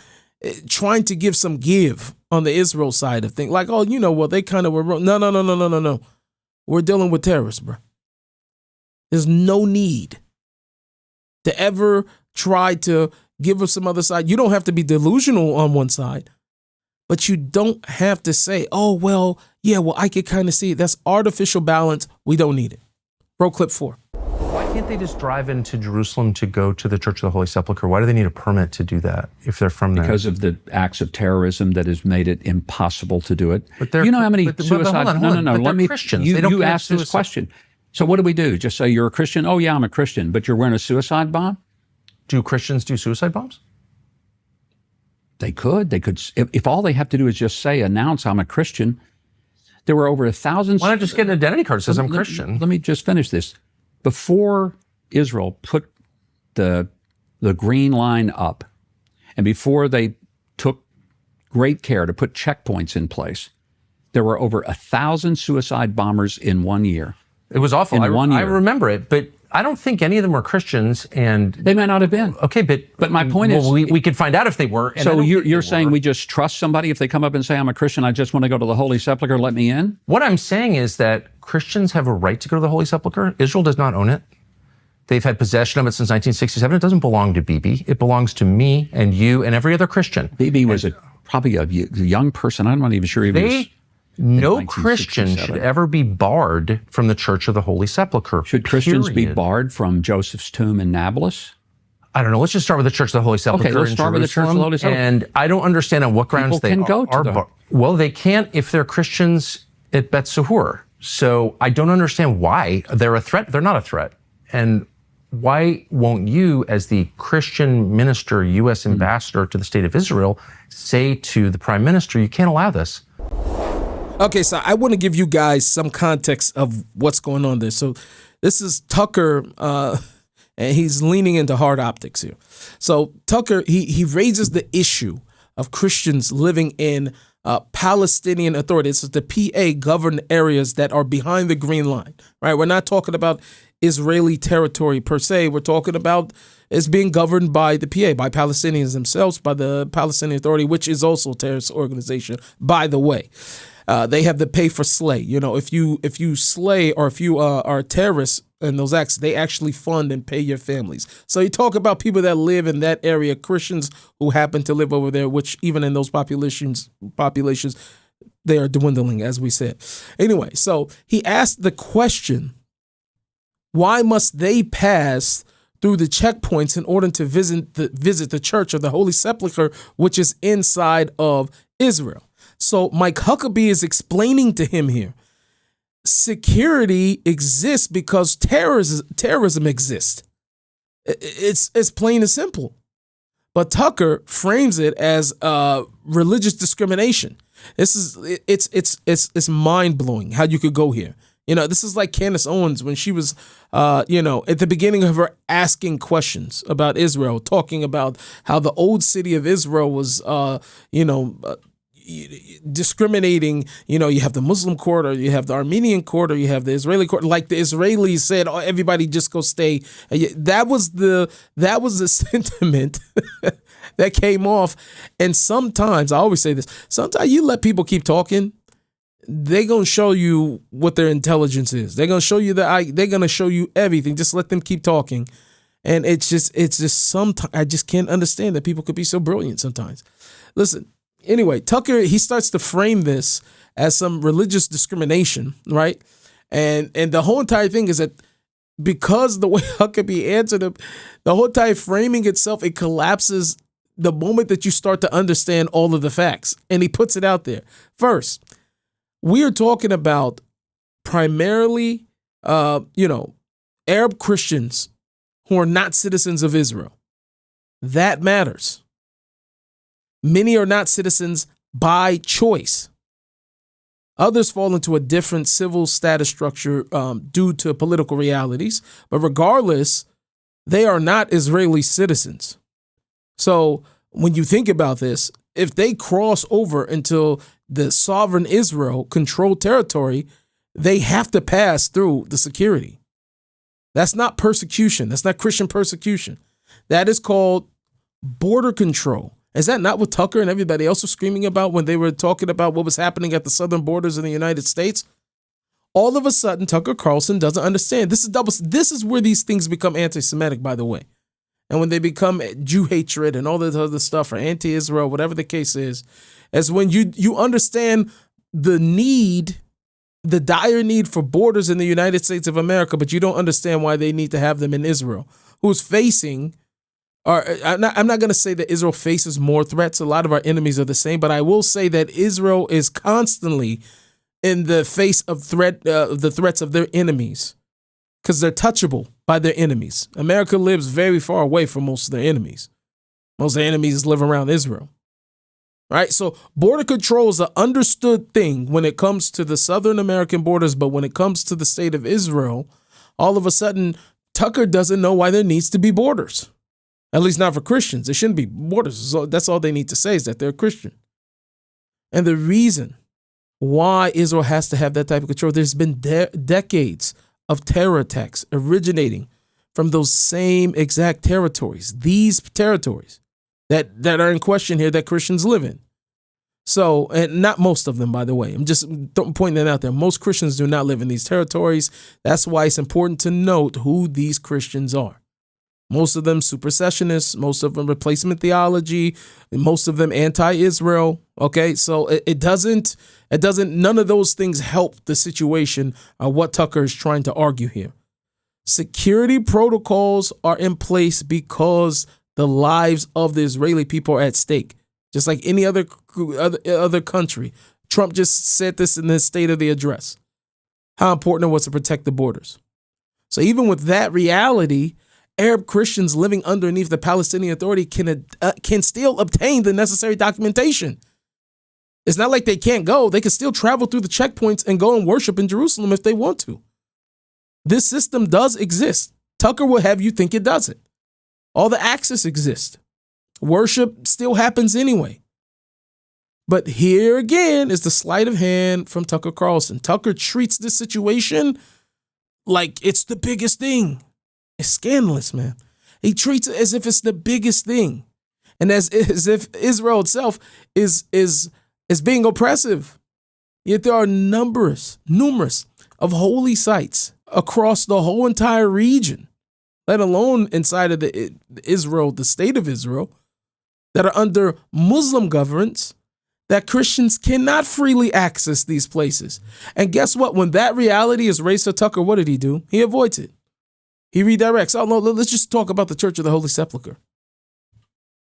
trying to give some give on the Israel side of things. Like, oh, well, they kind of were wrong. No. We're dealing with terrorists, bro. There's no need to ever try to give us some other side. You don't have to be delusional on one side, but you don't have to say, oh, well, yeah, well, I could kind of see it. That's artificial balance. We don't need it. Roll clip 4. Why can't they just drive into Jerusalem to go to the Church of the Holy Sepulchre? Why do they need a permit to do that if they're from there? Because of the acts of terrorism that has made it impossible to do it. But you know how many suicides? Hold on. No. But Let me. Christians. You asked this question. So what do we do? Just say you're a Christian? Oh yeah, I'm a Christian. But you're wearing a suicide bomb? Do Christians do suicide bombs? They could. If all they have to do is just announce I'm a Christian. There were over 1,000. Why not just get an identity card that says I'm Christian? Let me just finish this. Before Israel put the green line up, and before they took great care to put checkpoints in place, there were over 1,000 suicide bombers in 1 year. It was awful. I remember it, but I don't think any of them were Christians, and they might not have been. Okay, but my point is, we could find out if they were. So you're saying we just trust somebody if they come up and say I'm a Christian, I just want to go to the Holy Sepulchre, let me in? What I'm saying is that Christians have a right to go to the Holy Sepulchre. Israel does not own it. They've had possession of it since 1967. It doesn't belong to Bibi. It belongs to me and you and every other Christian. Bibi was probably a young person. I'm not even sure he was. No Christian should ever be barred from the Church of the Holy Sepulchre. Should Christians be barred from Joseph's tomb in Nablus? I don't know. Let's just start with the Church of the Holy Sepulchre. Okay, let's start with the Church of the Holy Sepulchre. And I don't understand on what grounds they are barred. Well, they can't if they're Christians at Bet Sahur. So I don't understand why they're a threat. They're not a threat. And why won't you, as the Christian minister, U.S. ambassador to the state of Israel, say to the prime minister, you can't allow this? Okay, so I want to give you guys some context of what's going on there. So this is Tucker, and he's leaning into hard optics here. So Tucker, he raises the issue of Christians living in Palestinian Authority. It's the PA governed areas that are behind the Green Line, right? We're not talking about Israeli territory per se. We're talking about it's being governed by the PA, by Palestinians themselves, by the Palestinian Authority, which is also a terrorist organization, by the way. They have the pay for slay. If you slay or if you are terrorists in those acts, they actually fund and pay your families. So you talk about people that live in that area, Christians who happen to live over there, which even in those populations, they are dwindling, as we said. Anyway, so he asked the question, why must they pass through the checkpoints in order to visit the Church of the Holy Sepulchre, which is inside of Israel? So Mike Huckabee is explaining to him here, security exists because terrorism exists. It's plain and simple. But Tucker frames it as religious discrimination. It's mind blowing how you could go here. This is like Candace Owens when she was, at the beginning of her asking questions about Israel, talking about how the old city of Israel was, discriminating. You have the Muslim court, or you have the Armenian court, or you have the Israeli court. Like the Israelis said, oh, everybody just go stay. That was the sentiment that came off. And sometimes, I always say this, sometimes you let people keep talking, they're going to show you what their intelligence is. They're going to show you they're going to show you everything. Just let them keep talking. And it's just sometimes I just can't understand that people could be so brilliant sometimes. Listen, anyway, Tucker, he starts to frame this as some religious discrimination, right? And the whole entire thing is that because the way Huckabee answered him, the whole entire framing itself, it collapses the moment that you start to understand all of the facts. And he puts it out there. First, we are talking about primarily, Arab Christians who are not citizens of Israel. That matters. Many are not citizens by choice. Others fall into a different civil status structure due to political realities. But regardless, they are not Israeli citizens. So when you think about this, if they cross over until the sovereign Israel controlled territory, they have to pass through the security. That's not persecution. That's not Christian persecution. That is called border control. Is that not what Tucker and everybody else was screaming about when they were talking about what was happening at the southern borders in the United States? All of a sudden, Tucker Carlson doesn't understand. This is where these things become anti-Semitic, by the way. And when they become Jew hatred and all this other stuff, or anti-Israel, whatever the case is when you understand the need, the dire need for borders in the United States of America, but you don't understand why they need to have them in Israel, who's facing, or I'm not going to say that Israel faces more threats. A lot of our enemies are the same, but I will say that Israel is constantly in the face of the threats of their enemies, because they're touchable by their enemies. America lives very far away from most of their enemies. Most of their enemies live around Israel. Right? So border control is an understood thing when it comes to the Southern American borders, but when it comes to the state of Israel, all of a sudden, Tucker doesn't know why there needs to be borders. At least not for Christians. There shouldn't be borders. So that's all they need to say, is that they're Christian. And the reason why Israel has to have that type of control, there's been decades of terror attacks originating from those same exact territories, these territories that are in question here that Christians live in. So, and not most of them, by the way. I'm just pointing that out there. Most Christians do not live in these territories. That's why it's important to note who these Christians are. Most of them supersessionists, most of them replacement theology, most of them anti-Israel. Okay, so it doesn't, none of those things help the situation what Tucker is trying to argue here. Security protocols are in place because the lives of the Israeli people are at stake, just like any other country. Trump just said this in his State of the Address, how important it was to protect the borders. So even with that reality, Arab Christians living underneath the Palestinian Authority can still obtain the necessary documentation. It's not like they can't go. They can still travel through the checkpoints and go and worship in Jerusalem if they want to. This system does exist. Tucker will have you think it doesn't. All the access exists. Worship still happens anyway. But here again is the sleight of hand from Tucker Carlson. Tucker treats this situation like it's the biggest thing. It's scandalous, man. He treats it as if it's the biggest thing, and as if Israel itself is being oppressive. Yet there are numerous of holy sites across the whole entire region, let alone inside of the state of Israel, that are under Muslim governance, that Christians cannot freely access these places. And guess what? When that reality is raised to Tucker, what did he do? He avoids it. He redirects. Oh, no, let's just talk about the Church of the Holy Sepulchre.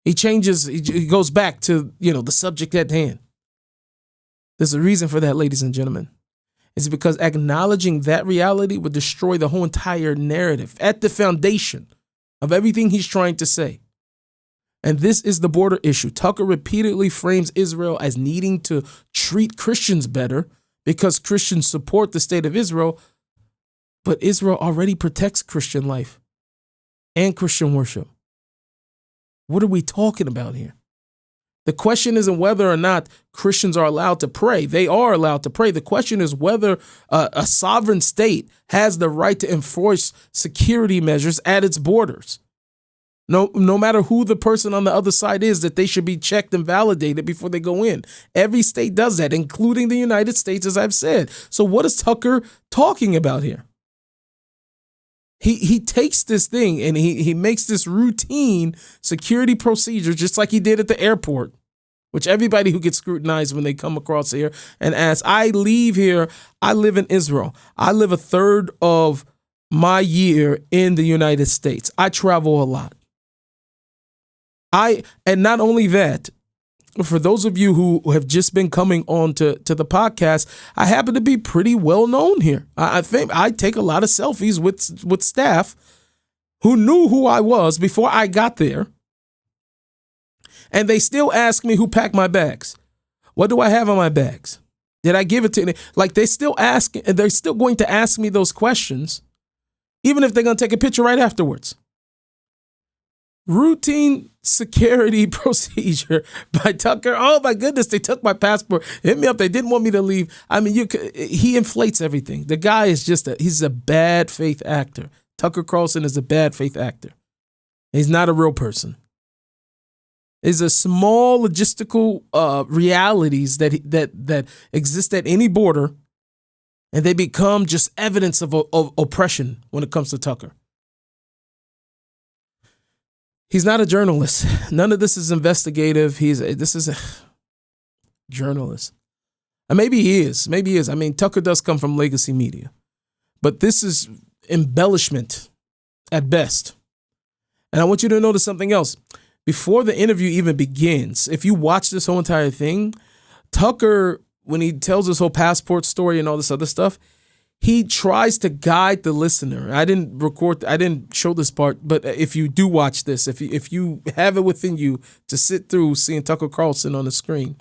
He changes, he goes back to, the subject at hand. There's a reason for that, ladies and gentlemen. It's because acknowledging that reality would destroy the whole entire narrative at the foundation of everything he's trying to say. And this is the border issue. Tucker repeatedly frames Israel as needing to treat Christians better because Christians support the state of Israel. But Israel already protects Christian life and Christian worship. What are we talking about here? The question isn't whether or not Christians are allowed to pray. They are allowed to pray. The question is whether a sovereign state has the right to enforce security measures at its borders. No matter who the person on the other side is, that they should be checked and validated before they go in. Every state does that, including the United States, as I've said. So what is Tucker talking about here? He takes this thing and he makes this routine security procedure, just like he did at the airport, which everybody who gets scrutinized when they come across here and ask, I leave here, I live in Israel. I live a third of my year in the United States. I travel a lot. And not only that, for those of you who have just been coming on to the podcast, I happen to be pretty well known here. I think I take a lot of selfies with staff who knew who I was before I got there. And they still ask me who packed my bags. What do I have on my bags? Did I give it to any? Like they're still going to ask me those questions, even if they're going to take a picture right afterwards. Routine security procedure by Tucker. Oh my goodness, they took my passport. Hit me up. They didn't want me to leave. I mean, he inflates everything. The guy is he's a bad faith actor. Tucker Carlson is a bad faith actor. He's not a real person. It's a small logistical realities that exist at any border, and they become just evidence of oppression when it comes to Tucker. He's not a journalist. None of this is investigative. This is a journalist. And maybe he is. I mean, Tucker does come from legacy media. But this is embellishment at best. And I want you to notice something else. Before the interview even begins, if you watch this whole entire thing, Tucker, when he tells his whole passport story and all this other stuff, he tries to guide the listener. I didn't show this part, but if you do watch this, if you have it within you to sit through seeing Tucker Carlson on the screen,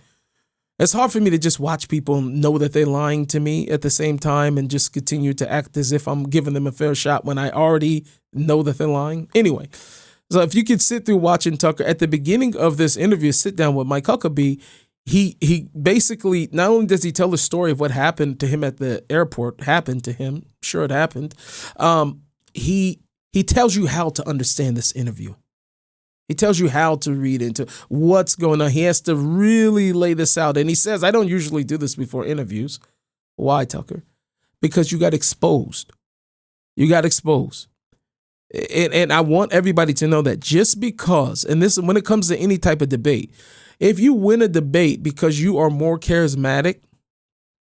it's hard for me to just watch people know that they're lying to me at the same time and just continue to act as if I'm giving them a fair shot when I already know that they're lying. Anyway, so if you could sit through watching Tucker, at the beginning of this interview, sit down with Mike Huckabee, he basically, not only does he tell the story of what happened to him at the airport, happened to him, sure it happened, he tells you how to understand this interview. He tells you how to read into what's going on. He has to really lay this out. And he says, I don't usually do this before interviews. Why, Tucker? Because you got exposed. You got exposed. And I want everybody to know that just because, and this, when it comes to any type of debate, if you win a debate because you are more charismatic,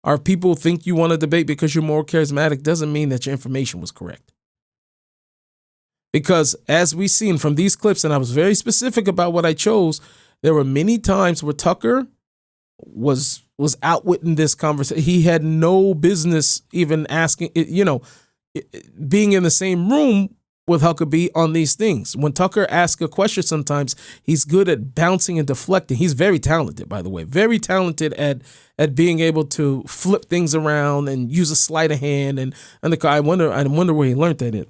or if people think you won a debate because you're more charismatic, doesn't mean that your information was correct. Because as we've seen from these clips, and I was very specific about what I chose, there were many times where Tucker was outwitting this conversation. He had no business even asking, being in the same room with Huckabee on these things. When Tucker asks a question sometimes, he's good at bouncing and deflecting. He's very talented, by the way, very talented at being able to flip things around and use a sleight of hand. And I wonder where he learned that in.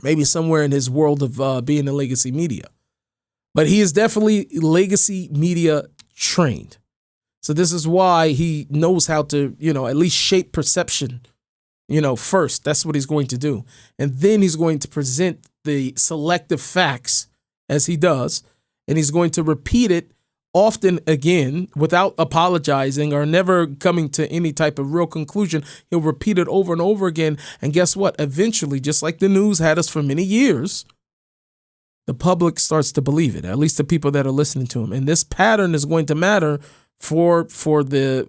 Maybe somewhere in his world of being in legacy media. But he is definitely legacy media trained. So this is why he knows how to, at least shape perception, first. That's what he's going to do. And then he's going to present the selective facts as he does. And he's going to repeat it often again without apologizing or never coming to any type of real conclusion. He'll repeat it over and over again. And guess what? Eventually, just like the news had us for many years, the public starts to believe it, at least the people that are listening to him. And this pattern is going to matter for the,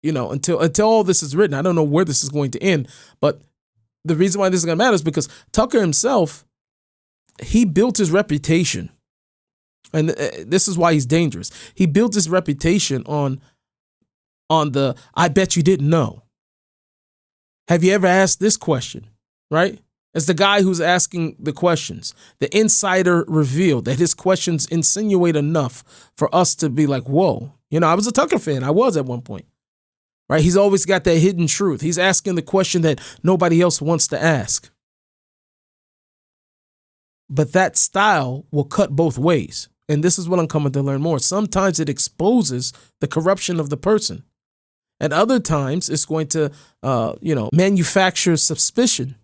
until all this is written. I don't know where this is going to end, but the reason why this is going to matter is because Tucker himself, he built his reputation. And this is why he's dangerous. He built his reputation on the, I bet you didn't know. Have you ever asked this question, right? As the guy who's asking the questions, the insider revealed that his questions insinuate enough for us to be like, whoa, I was a Tucker fan. I was at one point, right? He's always got that hidden truth. He's asking the question that nobody else wants to ask. But that style will cut both ways. And this is what I'm coming to learn more. Sometimes it exposes the corruption of the person. And other times it's going to, manufacture suspicion.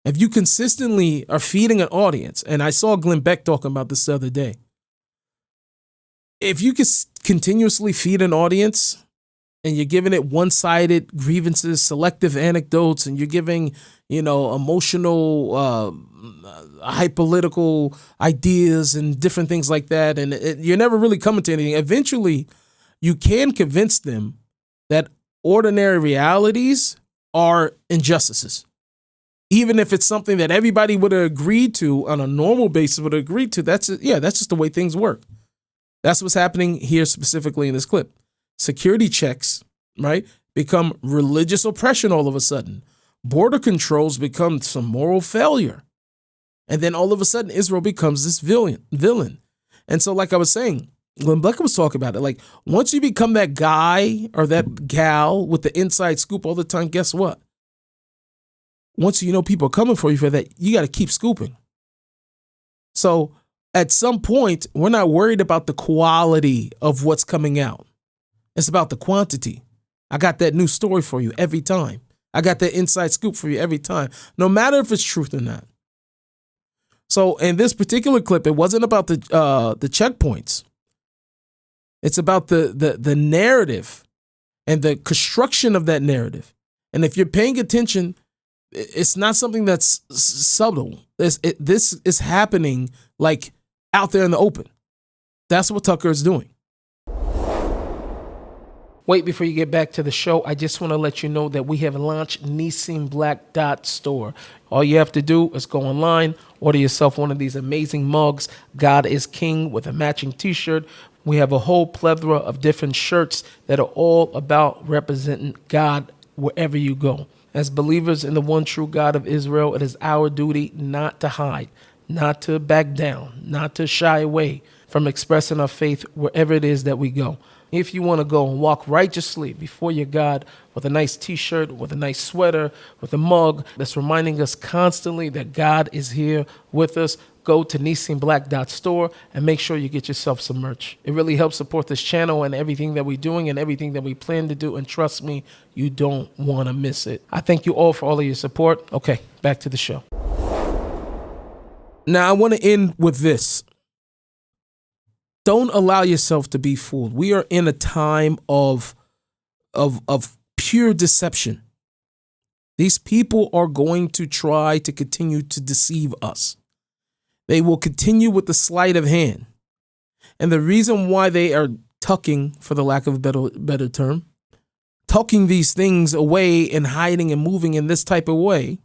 If you consistently are feeding an audience, and I saw Glenn Beck talking about this the other day. If you can continuously feed an audience and you're giving it one-sided grievances, selective anecdotes, and you're giving, emotional, hyperpolitical ideas and different things like that, and you're never really coming to anything, eventually you can convince them that ordinary realities are injustices. Even if it's something that everybody would have agreed to on a normal basis would have agreed to, that's just the way things work. That's what's happening here specifically in this clip. Security checks, right, become religious oppression all of a sudden. Border controls become some moral failure. And then all of a sudden, Israel becomes this villain. And so, like I was saying, when Black was talking about it, like once you become that guy or that gal with the inside scoop all the time, guess what? Once people are coming for you for that, you got to keep scooping. So at some point, we're not worried about the quality of what's coming out. It's about the quantity. I got that new story for you every time. I got that inside scoop for you every time, no matter if it's truth or not. So in this particular clip, it wasn't about the checkpoints. It's about the narrative and the construction of that narrative. And if you're paying attention, it's not something that's subtle. This is happening like out there in the open. That's what Tucker is doing. Wait, before you get back to the show, I just want to let you know that we have launched Nissim Black Store. All you have to do is go online, order yourself one of these amazing mugs, God is King, with a matching t-shirt. We have a whole plethora of different shirts that are all about representing God wherever you go. As believers in the one true God of Israel, it is our duty not to hide, not to back down, not to shy away from expressing our faith wherever it is that we go. If you want to go and walk righteously before your God with a nice t-shirt, with a nice sweater, with a mug that's reminding us constantly that God is here with us, go to nissimblack.store and make sure you get yourself some merch. It really helps support this channel and everything that we're doing and everything that we plan to do. And trust me, you don't want to miss it. I thank you all for all of your support. Okay, back to the show. Now, I want to end with this. Don't allow yourself to be fooled. We are in a time of pure deception. These people are going to try to continue to deceive us. They will continue with the sleight of hand. And the reason why they are tucking, for the lack of a better term, tucking these things away and hiding and moving in this type of way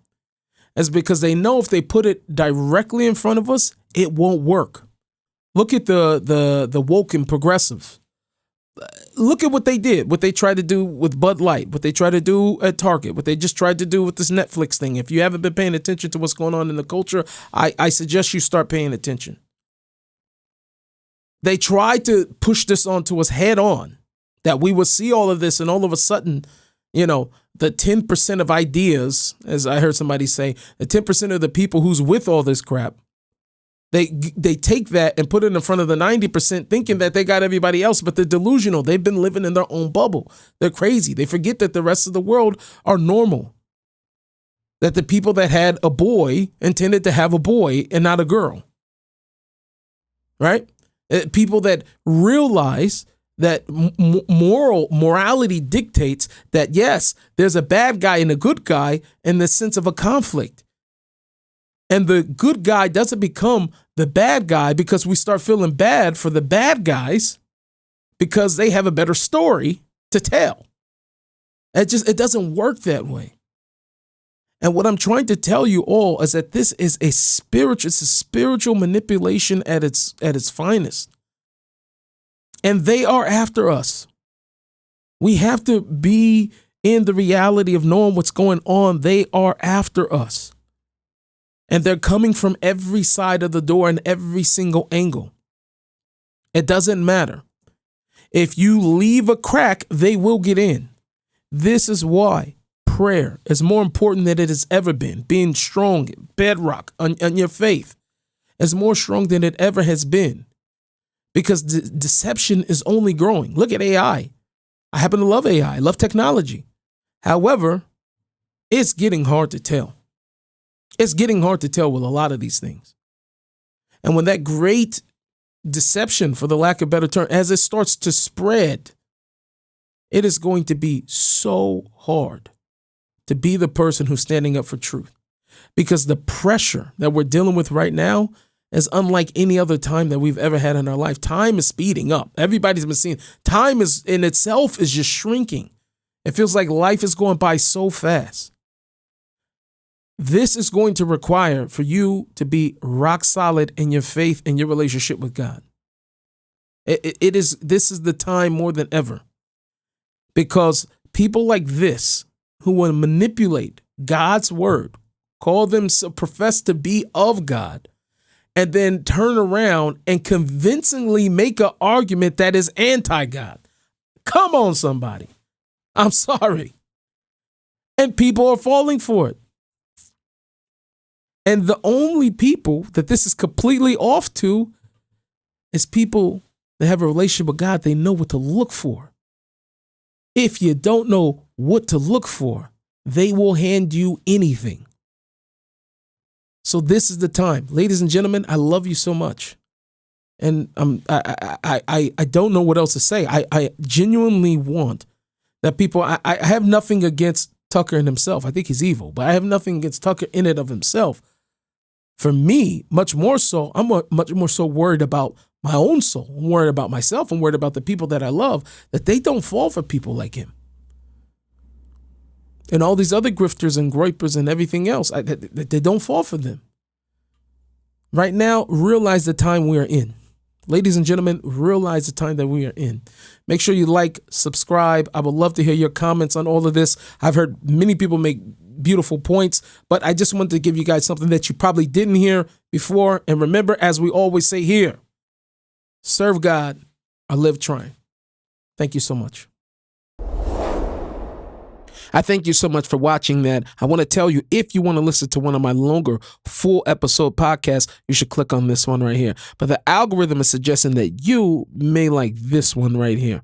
is because they know if they put it directly in front of us, it won't work. Look at the woke and progressive. Look at what they did, what they tried to do with Bud Light, what they tried to do at Target, what they just tried to do with this Netflix thing. If you haven't been paying attention to what's going on in the culture, I suggest you start paying attention. They tried to push this onto us head on, that we would see all of this and all of a sudden, you know, the 10% of ideas, as I heard somebody say, the 10% of the people who's with all this crap, They take that and put it in front of the 90% thinking that they got everybody else, but they're delusional. They've been living in their own bubble. They're crazy. They forget that the rest of the world are normal. That the people that had a boy intended to have a boy and not a girl. Right? People that realize that morality dictates that, yes, there's a bad guy and a good guy in the sense of a conflict. And the good guy doesn't become the bad guy because we start feeling bad for the bad guys because they have a better story to tell. It doesn't work that way. And what I'm trying to tell you all is that this is a spiritual manipulation at its finest. And they are after us. We have to be in the reality of knowing what's going on. They are after us. And they're coming from every side of the door and every single angle. It doesn't matter. If you leave a crack, they will get in. This is why prayer is more important than it has ever been. Being strong, bedrock on your faith is more strong than it ever has been. Because deception is only growing. Look at AI. I happen to love AI. I love technology. However, it's getting hard to tell. It's getting hard to tell with a lot of these things. And when that great deception, for the lack of a better term, as it starts to spread, it is going to be so hard to be the person who's standing up for truth. Because the pressure that we're dealing with right now is unlike any other time that we've ever had in our life. Time is speeding up. Everybody's been seeing time is in itself is just shrinking. It feels like life is going by so fast. This is going to require for you to be rock solid in your faith and your relationship with God. This is the time more than ever, because people like this who will manipulate God's word, call them, profess to be of God, and then turn around and convincingly make an argument that is anti-God. Come on, somebody. I'm sorry. And people are falling for it. And the only people that this is completely off to is people that have a relationship with God. They know what to look for. If you don't know what to look for, they will hand you anything. So this is the time. Ladies and gentlemen, I love you so much. And I don't know what else to say. I genuinely want that people, I have nothing against Tucker and himself. I think he's evil, but I have nothing against Tucker in and of himself. For me, much more so, I'm much more so worried about my own soul. I'm worried about myself. I'm worried about the people that I love, that they don't fall for people like him. And all these other grifters and groypers and everything else, they don't fall for them. Right now, realize the time we are in. Ladies and gentlemen, realize the time that we are in. Make sure you like, subscribe. I would love to hear your comments on all of this. I've heard many people make beautiful points, but I just wanted to give you guys something that you probably didn't hear before. And remember, as we always say here, serve God or live trying. Thank you so much. I thank you so much for watching that. I want to tell you, if you want to listen to one of my longer full episode podcasts, you should click on this one right here. But the algorithm is suggesting that you may like this one right here.